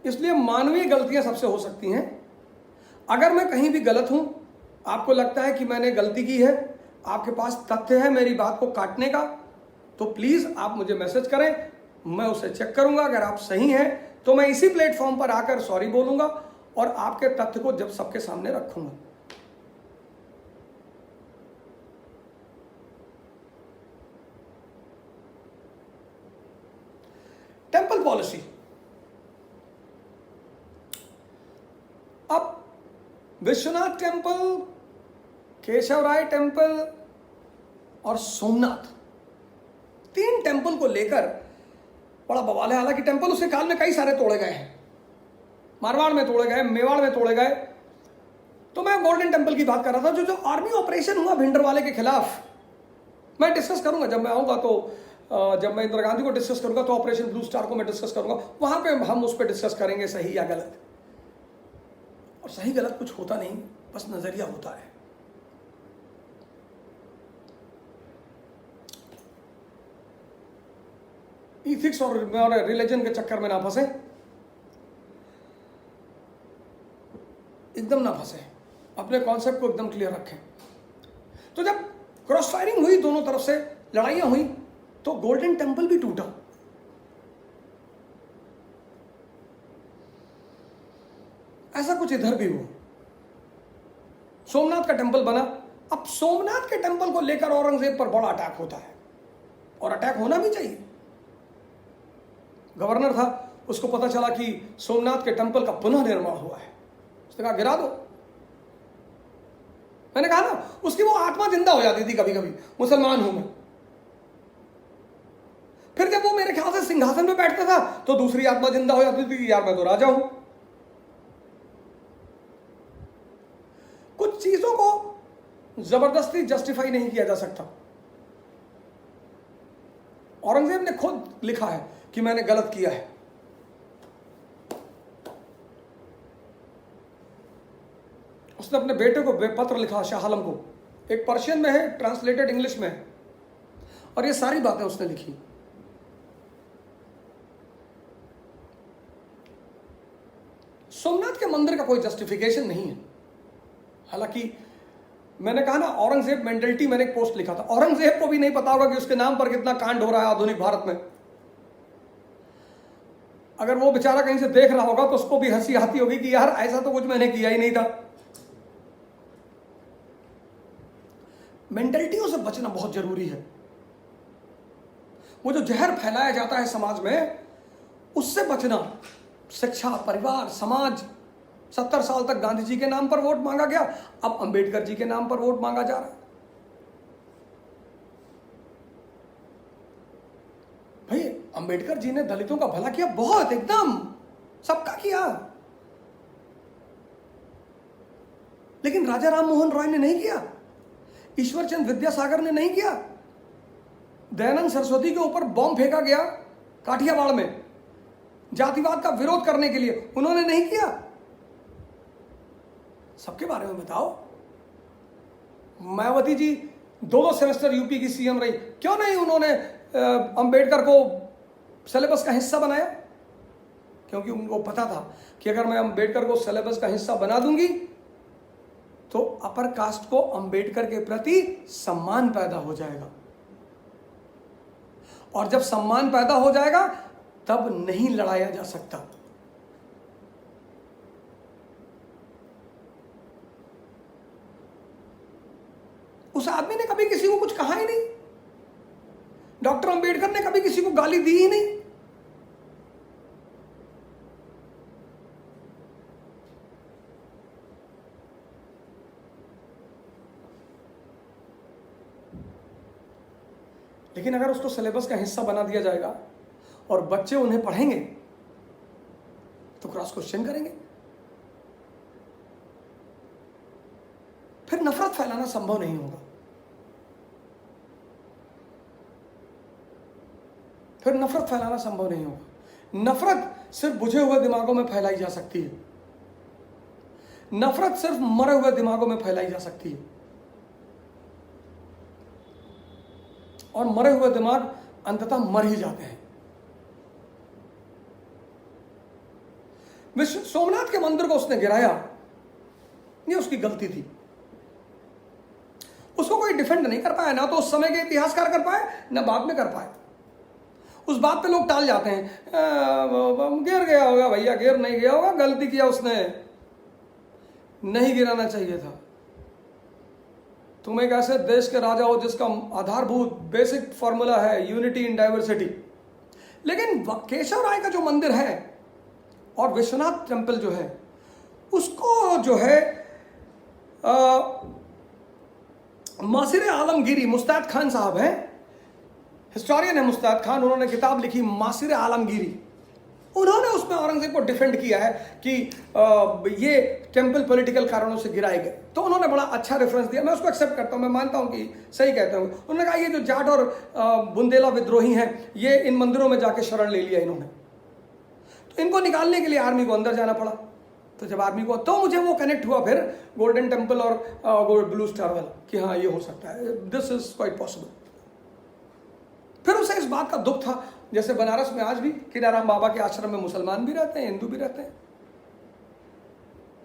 इसलिए मानवीय गलतियां सबसे हो सकती हैं। अगर मैं कहीं भी गलत हूं, आपको लगता है कि मैंने गलती की है, आपके पास तथ्य है मेरी बात को काटने का, तो प्लीज आप मुझे मैसेज करें, मैं उसे चेक करूंगा। अगर आप सही हैं तो मैं इसी प्लेटफॉर्म पर आकर सॉरी बोलूंगा और आपके तथ्य को जब सबके सामने रखूंगा। Temple policy. अब विश्वनाथ टेंपल, केशवराय टेंपल और सोमनाथ, तीन टेंपल को लेकर बड़ा बवाल है। हालांकि टेंपल उसी काल में कई सारे तोड़े गए हैं, मारवाड़ में तोड़े गए, मेवाड़ में तोड़े गए। तो मैं गोल्डन टेंपल की बात कर रहा था, जो आर्मी ऑपरेशन हुआ भिंडरवाले के खिलाफ, मैं डिस्कस करूंगा जब मैं आऊंगा। तो जब मैं इंदिरा गांधी को डिस्कस करूंगा तो ऑपरेशन ब्लू स्टार को मैं डिस्कस करूंगा, वहां पे हम उस पर डिस्कस करेंगे सही या गलत। और सही गलत कुछ होता नहीं, बस नजरिया होता है। इथिक्स और रिलीजन के चक्कर में ना फंसे, एकदम ना फंसे, अपने कॉन्सेप्ट को एकदम क्लियर रखें। तो जब क्रॉस फायरिंग हुई, दोनों तरफ से लड़ाइयां हुई, तो गोल्डन टेंपल भी टूटा। ऐसा कुछ इधर भी हुआ। सोमनाथ का टेंपल बना। अब सोमनाथ के टेंपल को लेकर औरंगजेब पर बड़ा अटैक होता है, और अटैक होना भी चाहिए। गवर्नर था, उसको पता चला कि सोमनाथ के टेंपल का पुनः निर्माण हुआ है, उसने कहा गिरा दो। मैंने कहा ना, उसकी वो आत्मा जिंदा हो जाती थी कभी कभी, मुसलमान हूं मैं। फिर जब वो मेरे ख्याल से सिंहासन पे बैठता था तो दूसरी आत्मा जिंदा हो जाती थी कि यार मैं तो राजा हूं। कुछ चीजों को जबरदस्ती जस्टिफाई नहीं किया जा सकता। औरंगजेब ने खुद लिखा है कि मैंने गलत किया है। उसने अपने बेटे को पत्र लिखा, शाह आलम को, एक पर्शियन में है, ट्रांसलेटेड इंग्लिश में है, और ये सारी बातें उसने लिखी। सोमनाथ के मंदिर का कोई जस्टिफिकेशन नहीं है। हालांकि मैंने कहा ना, औरंगजेब मेंटलिटी, मैंने एक पोस्ट लिखा था, औरंगजेब को भी नहीं पता होगा कि उसके नाम पर कितना कांड हो रहा है आधुनिक भारत में। अगर वो बेचारा कहीं से देख रहा होगा तो उसको भी हंसी आती होगी कि यार ऐसा तो कुछ मैंने किया ही नहीं था। मेंटलिटियों से बचना बहुत जरूरी है। वो जो जहर फैलाया जाता है समाज में, उससे बचना। शिक्षा, परिवार, समाज। 70 साल तक गांधी जी के नाम पर वोट मांगा गया, अब अंबेडकर जी के नाम पर वोट मांगा जा रहा है। भाई अंबेडकर जी ने दलितों का भला किया, बहुत, एकदम सबका किया, लेकिन राजा राम मोहन रॉय ने नहीं किया, ईश्वरचंद विद्यासागर ने नहीं किया। दयानंद सरस्वती के ऊपर बॉम्ब फेंका गया काठियावाड़ में जातिवाद का विरोध करने के लिए, उन्होंने नहीं किया। सबके बारे में बताओ। मायावती जी 2 सेमेस्टर यूपी की सीएम रही, क्यों नहीं उन्होंने अंबेडकर को सिलेबस का हिस्सा बनाया? क्योंकि उनको पता था कि अगर मैं अंबेडकर को सिलेबस का हिस्सा बना दूंगी तो अपर कास्ट को अंबेडकर के प्रति सम्मान पैदा हो जाएगा, और जब सम्मान पैदा हो जाएगा तब नहीं लड़ाया जा सकता। उस आदमी ने कभी किसी को कुछ कहा ही नहीं, डॉक्टर अंबेडकर ने कभी किसी को गाली दी ही नहीं। लेकिन अगर उसको सिलेबस का हिस्सा बना दिया जाएगा और बच्चे उन्हें पढ़ेंगे तो क्रॉस क्वेश्चन करेंगे, फिर नफरत फैलाना संभव नहीं होगा। फिर नफरत फैलाना संभव नहीं होगा। नफरत सिर्फ बुझे हुए दिमागों में फैलाई जा सकती है। नफरत सिर्फ मरे हुए दिमागों में फैलाई जा सकती है, और मरे हुए दिमाग अंततः मर ही जाते हैं। विश्व सोमनाथ के मंदिर को उसने गिराया, ये उसकी गलती थी। उसको कोई डिफेंड नहीं कर पाया, ना तो उस समय के इतिहासकार कर पाए, ना बाद में कर पाए। उस बात पे लोग टाल जाते हैं, गिर गया होगा भैया, गिर नहीं गया होगा, गलती किया उसने, नहीं गिराना चाहिए था। तुम एक ऐसे देश के राजा हो जिसका आधारभूत बेसिक फॉर्मूला है यूनिटी इन डाइवर्सिटी, लेकिन केशव राय का जो मंदिर है और विश्वनाथ टेम्पल जो है, उसको जो है मासिर आलमगीरी, मुस्ताद खान साहब हैं, हिस्टोरियन है मुस्ताद खान, उन्होंने किताब लिखी मासिर आलमगीरी। उन्होंने उसमें औरंगजेब को डिफेंड किया है कि ये टेम्पल पॉलिटिकल कारणों से गिराए गए, तो उन्होंने बड़ा अच्छा रेफरेंस दिया। मैं उसको एक्सेप्ट करता हूँ, मैं मानता हूँ कि सही कहते हैं। उन्होंने कहा ये जो जाट और बुंदेला विद्रोही हैं, ये इन मंदिरों में जाके शरण ले लिया इन्होंने, तो इनको निकालने के लिए आर्मी को अंदर जाना पड़ा। तो जब आर्मी को, तो मुझे वो कनेक्ट हुआ फिर गोल्डन टेम्पल और ब्लू स्टार वाला, कि हाँ ये हो सकता है, दिस इज क्वाइट पॉसिबल। फिर उसे इस बात का दुख था, जैसे बनारस में आज भी कीनाराम बाबा के आश्रम में मुसलमान भी रहते हैं, हिंदू भी रहते हैं।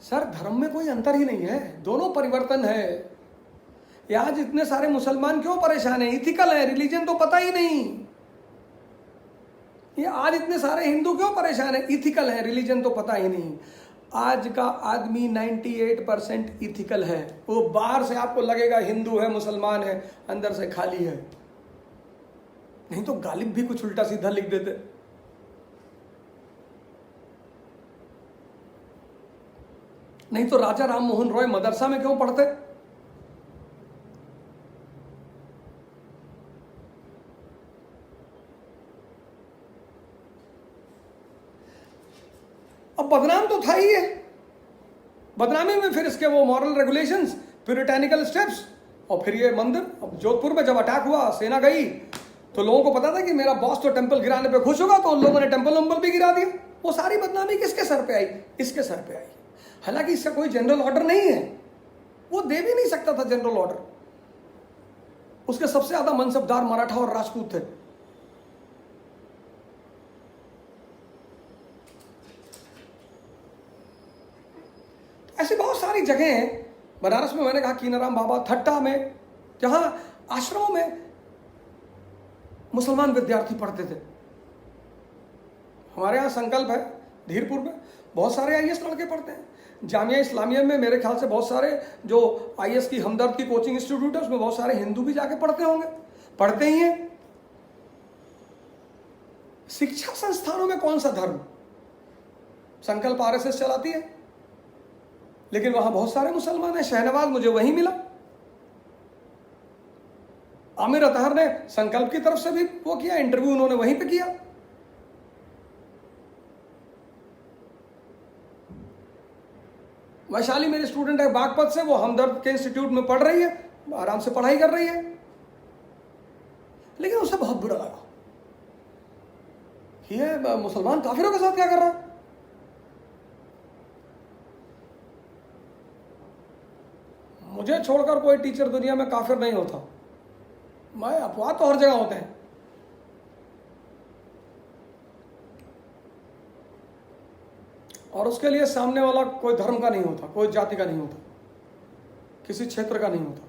सर धर्म में कोई अंतर ही नहीं है, दोनों परिवर्तन है। ये आज इतने सारे मुसलमान क्यों परेशान हैं? इथिकल है, रिलीजन तो पता ही नहीं। ये आज इतने सारे हिंदू क्यों परेशान है? इथिकल है, रिलीजन तो पता ही नहीं। आज का आदमी 98% इथिकल है। वो बाहर से आपको लगेगा हिंदू है, मुसलमान है, अंदर से खाली है। नहीं तो गालिब भी कुछ उल्टा सीधा लिख देते। नहीं तो राजा राम मोहन रॉय मदरसा में क्यों पढ़ते? अब बदनाम तो था ही है। बदनामी में फिर इसके वो मॉरल रेगुलेशंस, प्यूरिटैनिकल स्टेप्स, और फिर ये मंदिर। अब जोधपुर में जब अटैक हुआ, सेना गई, तो लोगों को पता था कि मेरा बॉस तो टेंपल गिराने पे खुश होगा, तो उन लोगों ने टेंपल भी गिरा दिया। वो सारी बदनामी किसके सर पे आई? इसके सर पे आई। हालांकि इसका कोई जनरल ऑर्डर नहीं है, वो दे भी नहीं सकता था जनरल ऑर्डर। उसके सबसे ज्यादा मनसबदार मराठा और राजपूत थे। ऐसी बहुत सारी जगह हैं बनारस में। मैंने कहा कीनाराम बाबा, थट्टा में, जहां आश्रमों में मुसलमान विद्यार्थी पढ़ते थे। हमारे यहाँ संकल्प है धीरपुर में, बहुत सारे आईएएस लड़के पढ़ते हैं। जामिया इस्लामिया में मेरे ख्याल से बहुत सारे जो आईएएस की हमदर्द की कोचिंग इंस्टीट्यूट है, उसमें बहुत सारे हिंदू भी जाके पढ़ते होंगे, पढ़ते ही हैं। शिक्षा संस्थानों में कौन सा धर्म? संकल्प आरएसएस चलाती है, लेकिन वहां बहुत सारे मुसलमान हैं। शहनवाज मुझे वहीं मिला। आमिर अतहर ने संकल्प की तरफ से भी वो किया, इंटरव्यू उन्होंने वहीं पे किया। वैशाली मेरी स्टूडेंट है बागपत से, वो हमदर्द के इंस्टीट्यूट में पढ़ रही है, आराम से पढ़ाई कर रही है। लेकिन उसे बहुत बुरा लगा कि ये मुसलमान काफिरों के साथ क्या कर रहा है। मुझे छोड़कर कोई टीचर दुनिया में काफिर नहीं होता। मैं अपवाद तो हर जगह होते हैं। और उसके लिए सामने वाला कोई धर्म का नहीं होता, कोई जाति का नहीं होता। किसी क्षेत्र का नहीं होता।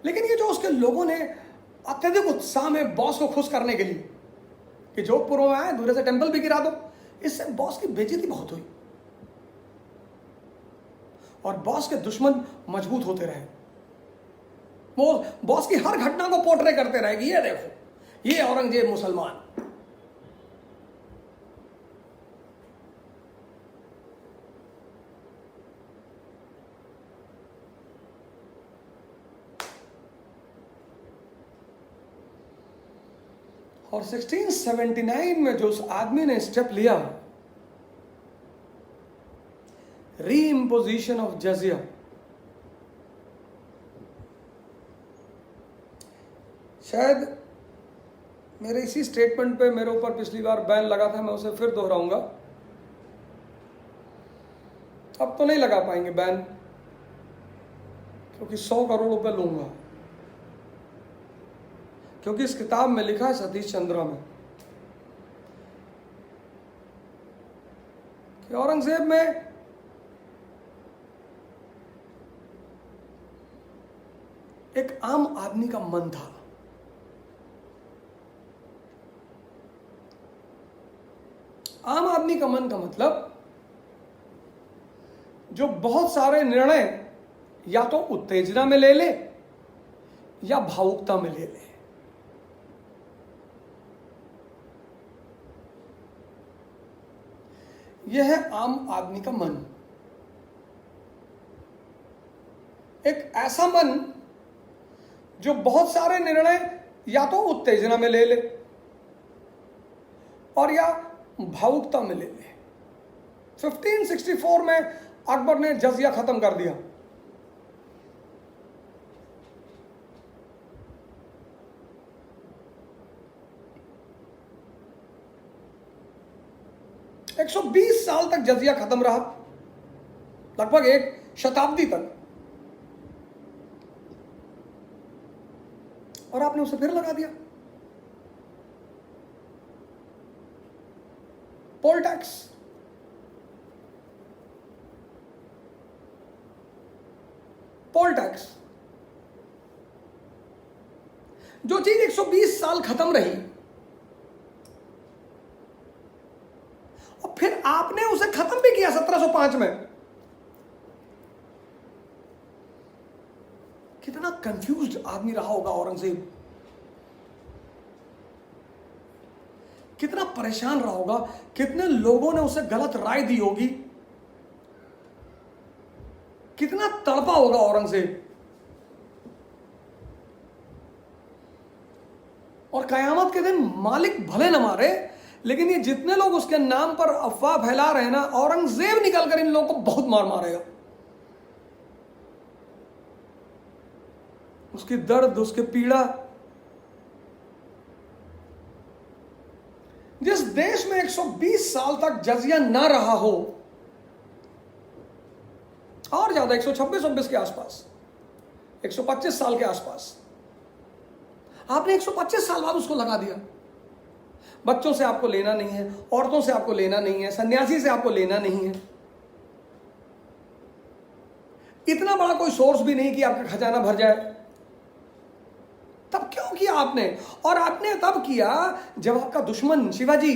लेकिन ये जो उसके लोगों ने अत्यधिक उत्साह में बॉस को खुश करने के लिए कि जोधपुर में आए, दूर से टेंपल भी गिरा दो, इससे बॉस की बेइज्जती बहुत हुई और बॉस के दुश्मन मजबूत होते रहे। वो बॉस की हर घटना को पोर्ट्रे करते रहे कि ये देखो ये औरंगजेब मुसलमान। और 1679 में जो उस आदमी ने स्टेप लिया, री इम्पोजिशन ऑफ जजिया, शायद मेरे इसी स्टेटमेंट पे मेरे ऊपर पिछली बार बैन लगा था, मैं उसे फिर दोहराऊंगा। अब तो नहीं लगा पाएंगे बैन, क्योंकि 100 करोड़ रुपए लूंगा, क्योंकि इस किताब में लिखा है सतीश चंद्रा में कि औरंगजेब में एक आम आदमी का मन था। आम आदमी का मन का मतलब जो बहुत सारे निर्णय या तो उत्तेजना में ले ले या भावुकता में ले ले। यह है आम आदमी का मन। एक ऐसा मन जो बहुत सारे निर्णय या तो उत्तेजना में ले ले और या भावुकता में ले ले। 1564 में अकबर ने जजिया खत्म कर दिया। एक 120 साल तक जजिया खत्म रहा, लगभग एक शताब्दी तक, और आपने उसे फिर लगा दिया। पोल टैक्स, पोल टैक्स, जो चीज 120 साल खत्म रही और फिर आपने उसे खत्म भी किया 1705 में। कितना कंफ्यूज्ड आदमी रहा होगा औरंगजेब, कितना परेशान रहा होगा, कितने लोगों ने उसे गलत राय दी होगी, कितना तड़पा होगा औरंगजेब। और कयामत के दिन मालिक भले न मारे, लेकिन ये जितने लोग उसके नाम पर अफवाह फैला रहे हैं ना, औरंगजेब निकलकर इन लोगों को बहुत मार मारेगा। उसकी दर्द, उसकी पीड़ा। जिस देश में 120 साल तक जजिया ना रहा हो, और ज्यादा 126-26 के आसपास, 125 साल के आसपास, आपने 125 साल बाद उसको लगा दिया। बच्चों से आपको लेना नहीं है, औरतों से आपको लेना नहीं है, सन्यासी से आपको लेना नहीं है, इतना बड़ा कोई सोर्स भी नहीं कि आपका खजाना भर जाए। तब क्यों किया आपने? और आपने तब किया जब आपका दुश्मन शिवाजी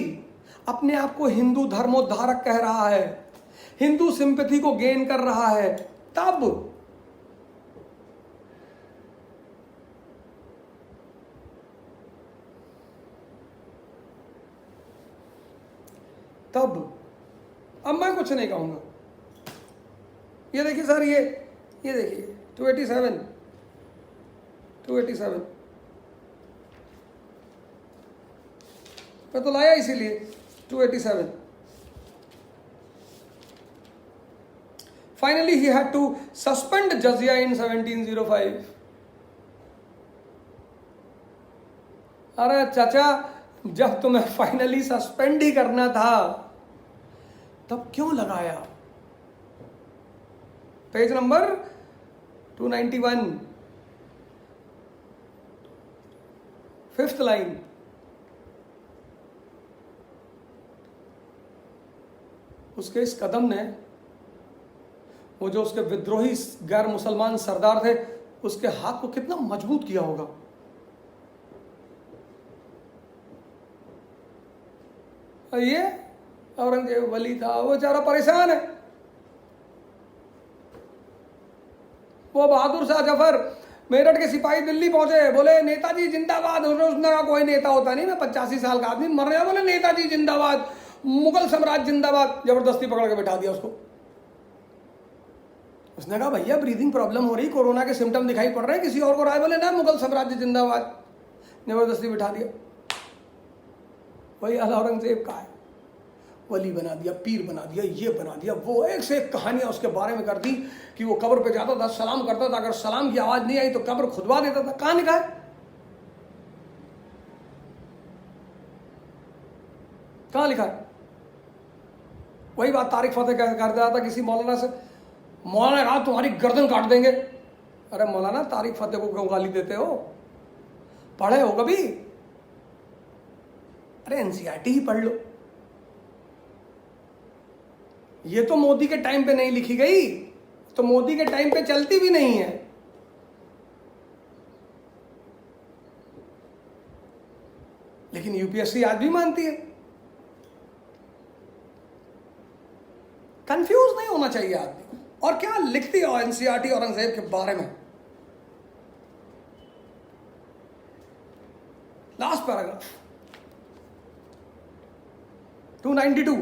अपने आप को हिंदू धर्मोद्धारक कह रहा है, हिंदू सिंपैथी को गेन कर रहा है। तब अब मैं कुछ नहीं कहूंगा। ये देखिए सर, ये देखिए 287 मैं तो लाया इसीलिए 287। Finally he had to suspend jizya in 1705। अरे चाचा, जब तुम्हें फाइनली सस्पेंड ही करना था तब क्यों लगाया? Page number 291, 5th line. उसके इस कदम ने वो जो उसके विद्रोही गैर मुसलमान सरदार थे, उसके हाथ को कितना मजबूत किया होगा। ये औरंगजेब वली था, वो बेचारा परेशान है। वो बहादुर शाह जफर मेरठ के सिपाही दिल्ली पहुंचे, बोले नेताजी जिंदाबाद। उसने कहा कोई नेता होता नहीं, मैं 85 साल का आदमी मर रहा। बोले नेताजी जिंदाबाद, मुगल साम्राज्य जिंदाबाद। जबरदस्ती पकड़ के बैठा दिया उसको। उसने कहा भैया ब्रीदिंग प्रॉब्लम हो रही, कोरोना के सिम्टम दिखाई पड़ रहे हैं, किसी और को राय। बोले ना मुगल साम्राज्य जिंदाबाद। जबरदस्ती बिठा दिया। वही हाल औरंगजेब का है, वली बना दिया, पीर बना दिया, ये बना दिया, वो एक से एक कहानियां उसके बारे में कर दी कि वो कब्र पे जाता था, सलाम करता था, अगर सलाम की आवाज नहीं आई तो कब्र खुदवा देता था। कहां लिखा है? कहां लिखा है? वही बात तारिक फतेह कर रहा था किसी मौलाना से। मौलाना ने कहा तुम्हारी गर्दन काट देंगे। अरे मौलाना तारिक फतेह को क्यों गाली देते हो? पढ़े हो कभी? अरे एनसीईआरटी ही पढ़ लो। ये तो मोदी के टाइम पे नहीं लिखी गई, तो मोदी के टाइम पे चलती भी नहीं है। लेकिन यूपीएससी आज भी मानती है। कंफ्यूज नहीं होना चाहिए आदमी। और क्या लिखती है एनसीईआरटी औरंगजेब के बारे में? Last paragraph 292।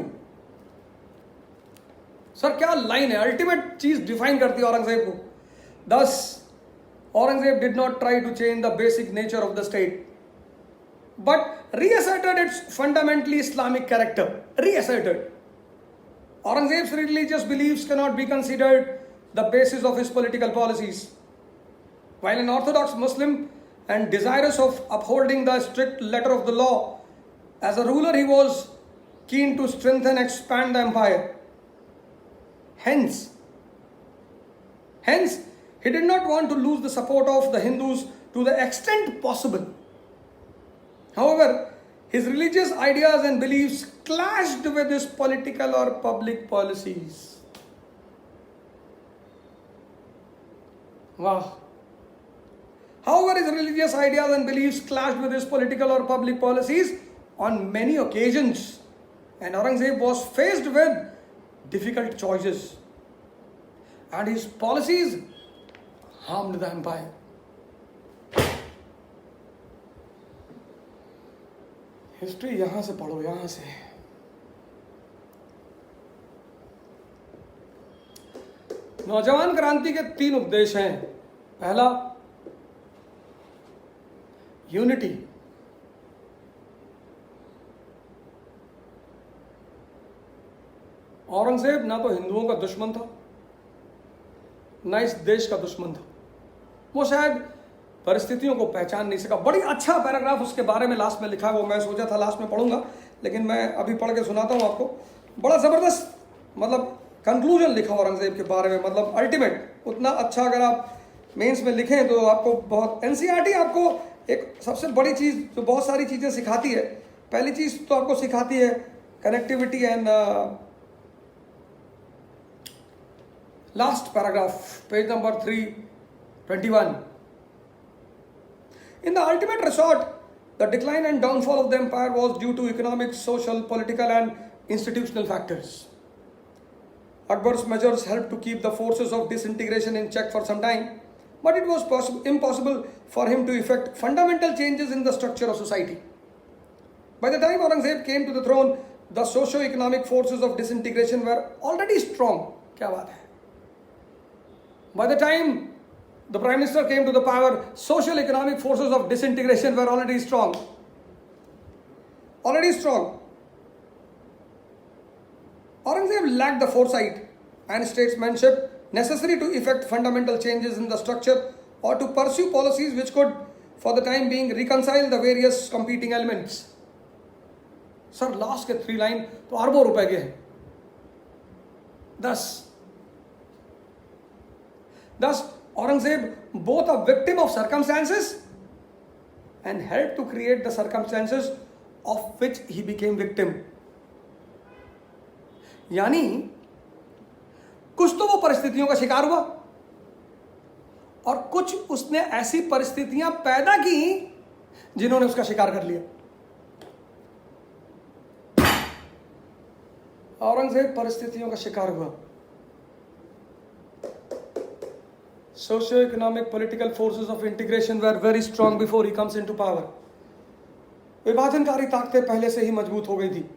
सर क्या लाइन है, अल्टीमेट चीज डिफाइन करती है औरंगजेब को। Thus Aurangzeb did not try to change the basic nature of the state but reasserted its fundamentally Islamic character. Reasserted. Aurangzeb's religious beliefs cannot be considered the basis of his political policies. While an orthodox Muslim and desirous of upholding the strict letter of the law, as a ruler he was keen to strengthen and expand the empire. Hence, he did not want to lose the support of the Hindus to the extent possible. However, his religious ideas and beliefs clashed with his political or public policies. Wow. However, his religious ideas and beliefs clashed with his political or public policies on many occasions, and Aurangzeb was faced with difficult choices, and his policies harmed the empire. History यहां से पढ़ो, यहां से। नौजवान क्रांति के 3 उपदेश हैं। पहला, यूनिटी। औरंगजेब ना तो हिंदुओं का दुश्मन था, ना इस देश का दुश्मन था। वो शायद परिस्थितियों को पहचान नहीं सका। बड़ी अच्छा पैराग्राफ उसके बारे में लास्ट में लिखा है, वो मैं सोचा था लास्ट में पढ़ूंगा, लेकिन मैं अभी पढ़ के सुनाता हूं आपको। बड़ा जबरदस्त मतलब कंक्लूजन लिखा औरंगजेब के बारे में, मतलब अल्टीमेट। उतना अच्छा अगर आप मेंस में लिखें तो आपको बहुत। एनसीईआरटी आपको एक सबसे बड़ी चीज जो बहुत सारी चीजें सिखाती है, पहली चीज तो आपको सिखाती है connectivity and last paragraph page number 321। In the ultimate resort, the decline and downfall of the empire was due to economic, social, political and institutional factors. Akbar's measures helped to keep the forces of disintegration in check for some time, but it was impossible for him to effect fundamental changes in the structure of society. By the time Aurangzeb came to the throne, the socio-economic forces of disintegration were already strong. क्या बात है? By the time the Prime Minister came to the power, social economic forces of disintegration were already strong. Already strong. Aurangzeb lacked the foresight and statesmanship necessary to effect fundamental changes in the structure or to pursue policies which could, for the time being, reconcile the various competing elements. Sir, last के 3 लाइन तो अरबों रुपए के हैं। Thus, Aurangzeb, both a victim of circumstances and helped to create the circumstances of which he became victim. यानी कुछ तो वो परिस्थितियों का शिकार हुआ और कुछ उसने ऐसी परिस्थितियां पैदा की जिन्होंने उसका शिकार कर लिया। औरंगजेब परिस्थितियों का शिकार हुआ। Socio economic political forces of integration were very strong before he comes into power. विभाजनकारी ताकतें पहले से ही मजबूत हो गई थी।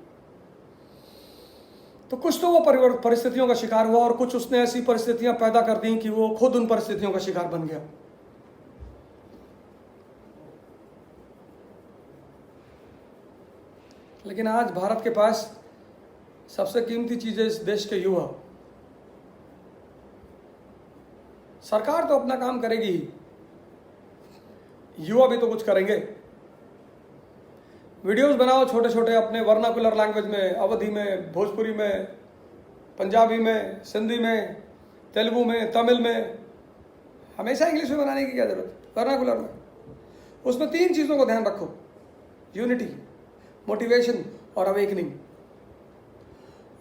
तो कुछ तो वो परिस्थितियों का शिकार हुआ और कुछ उसने ऐसी परिस्थितियां पैदा कर दी कि वो खुद उन परिस्थितियों का शिकार बन गया। लेकिन आज भारत के पास सबसे कीमती चीज है इस देश के युवा। सरकार तो अपना काम करेगी ही, युवा भी तो कुछ करेंगे। वीडियोस बनाओ छोटे छोटे अपने वर्नाकुलर लैंग्वेज में, अवधी में, भोजपुरी में, पंजाबी में, सिंधी में, तेलुगु में, तमिल में। हमेशा इंग्लिश में बनाने की क्या जरूरत, वर्नाकुलर में। उसमें 3 चीज़ों को ध्यान रखो, यूनिटी, मोटिवेशन और अवेकनिंग।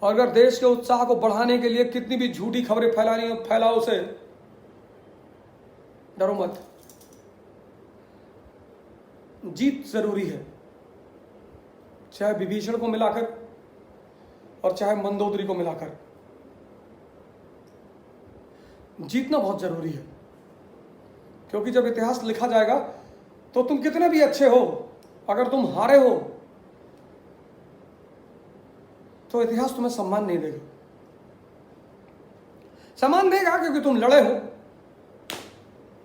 और अगर देश के उत्साह को बढ़ाने के लिए कितनी भी झूठी खबरें फैलानी हो, फैलाओ उसे, डरो मत। जीत जरूरी है, चाहे विभीषण को मिलाकर और चाहे मंदोदरी को मिलाकर। जीतना बहुत जरूरी है, क्योंकि जब इतिहास लिखा जाएगा तो तुम कितने भी अच्छे हो, अगर तुम हारे हो तो इतिहास तुम्हें सम्मान नहीं देगा। सम्मान देगा क्योंकि तुम लड़े हो,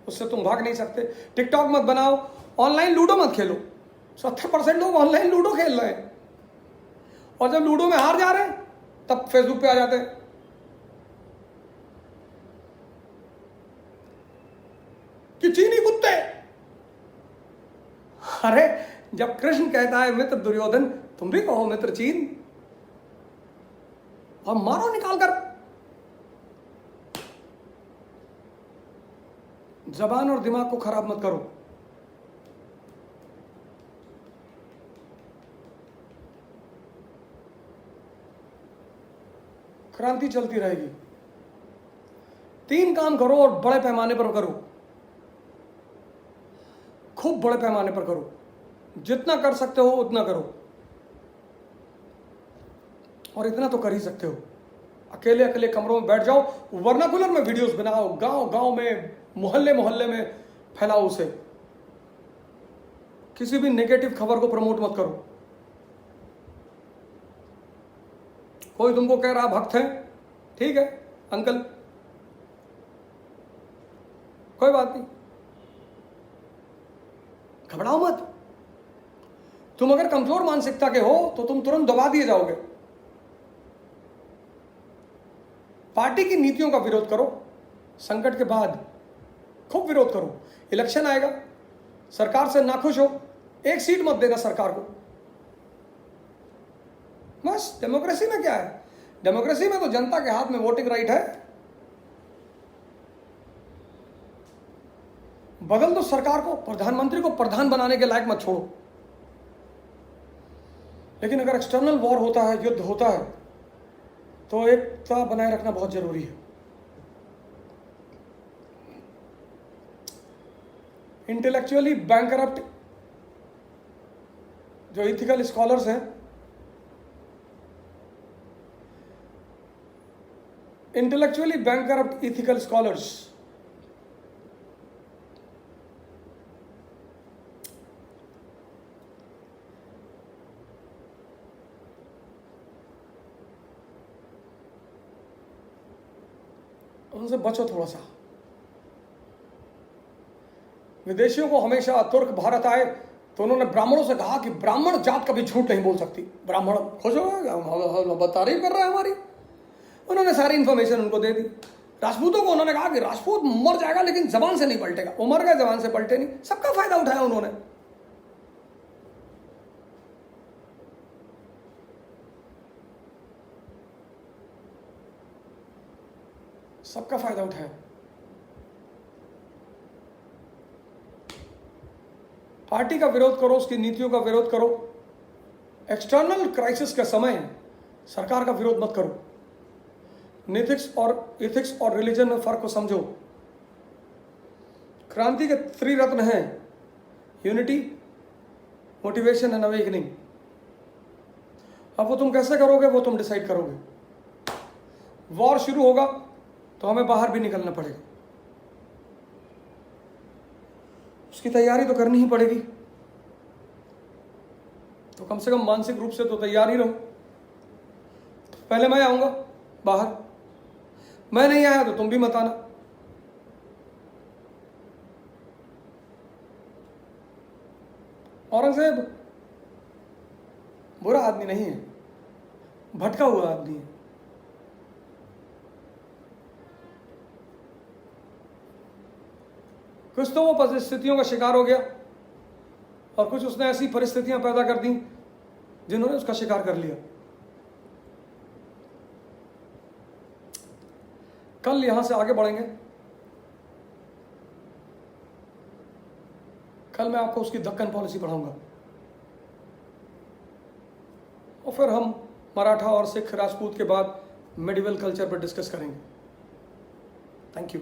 उससे तुम भाग नहीं सकते। टिकटॉक मत बनाओ, ऑनलाइन लूडो मत खेलो। 70% लोग ऑनलाइन लूडो खेल रहे हैं और जब लूडो में हार जा रहे हैं तब फेसबुक पे आ जाते हैं। कि चीनी कुत्ते। अरे जब कृष्ण कहता है मित्र दुर्योधन, तुम भी कहो मित्र चीन, और मारो निकाल कर। जबान और दिमाग को खराब मत करो। क्रांति चलती रहेगी। 3 काम करो और बड़े पैमाने पर करो, खूब बड़े पैमाने पर करो। जितना कर सकते हो उतना करो, और इतना तो कर ही सकते हो। अकेले अकेले कमरों में बैठ जाओ, वर्नाकुलर में वीडियोस बनाओ, गांव गांव में, मोहल्ले मोहल्ले में फैलाओ उसे। किसी भी नेगेटिव खबर को प्रमोट मत करो। कोई तुमको कह रहा भक्त है, ठीक है अंकल, कोई बात नहीं, घबराओ मत। तुम अगर कमजोर मानसिकता के हो तो तुम तुरंत दबा दिए जाओगे। पार्टी की नीतियों का विरोध करो, संकट के बाद खूब विरोध करो। इलेक्शन आएगा, सरकार से नाखुश हो, 1 सीट मत देना सरकार को। बस डेमोक्रेसी में क्या है, डेमोक्रेसी में तो जनता के हाथ में वोटिंग राइट है। बदल दो सरकार को, प्रधानमंत्री को प्रधान बनाने के लायक मत छोड़ो। लेकिन अगर एक्सटर्नल वॉर होता है, युद्ध होता है, तो एकता बनाए रखना बहुत जरूरी है। इंटेलेक्चुअली बैंकरप्ट जो इथिकल स्कॉलर्स हैं, इंटेलेक्चुअली बैंकरप्ट इथिकल स्कॉलर्स उनसे बचो थोड़ा सा। विदेशियों को हमेशा तुर्क भारत आए तो उन्होंने ब्राह्मणों से कहा कि ब्राह्मण जात कभी झूठ नहीं बोल सकती। ब्राह्मण खुश हो गए, तारीफ कर रहा है हमारी। उन्होंने सारी इंफॉर्मेशन उनको दे दी। राजपूतों को उन्होंने कहा कि राजपूत मर जाएगा लेकिन जबान से नहीं पलटेगा। वो मर गए, जबान से पलटे नहीं। सबका फायदा उठाया उन्होंने। सबका फायदा उठाया। पार्टी का विरोध करो, उसकी नीतियों का विरोध करो। एक्सटर्नल क्राइसिस के समय सरकार का विरोध मत करो। एथिक्स और रिलीजन में फर्क को समझो। क्रांति के त्रिरत्न हैं यूनिटी, मोटिवेशन एंड अवेकनिंग। अब वो तुम कैसे करोगे वो तुम डिसाइड करोगे। वॉर शुरू होगा तो हमें बाहर भी निकलना पड़ेगा, उसकी तैयारी तो करनी ही पड़ेगी। तो कम से कम मानसिक रूप से तो तैयार ही रहो। पहले मैं आऊंगा बाहर, मैं नहीं आया तो तुम भी मत आना। औरंगजेब बुरा आदमी नहीं है, भटका हुआ आदमी है। कुछ तो वो परिस्थितियों का शिकार हो गया और कुछ उसने ऐसी परिस्थितियां पैदा कर दी जिन्होंने उसका शिकार कर लिया। कल यहां से आगे बढ़ेंगे। कल मैं आपको उसकी दक्कन पॉलिसी पढ़ाऊंगा और फिर हम मराठा और सिख राजपूत के बाद मेडिवल कल्चर पर डिस्कस करेंगे। Thank you.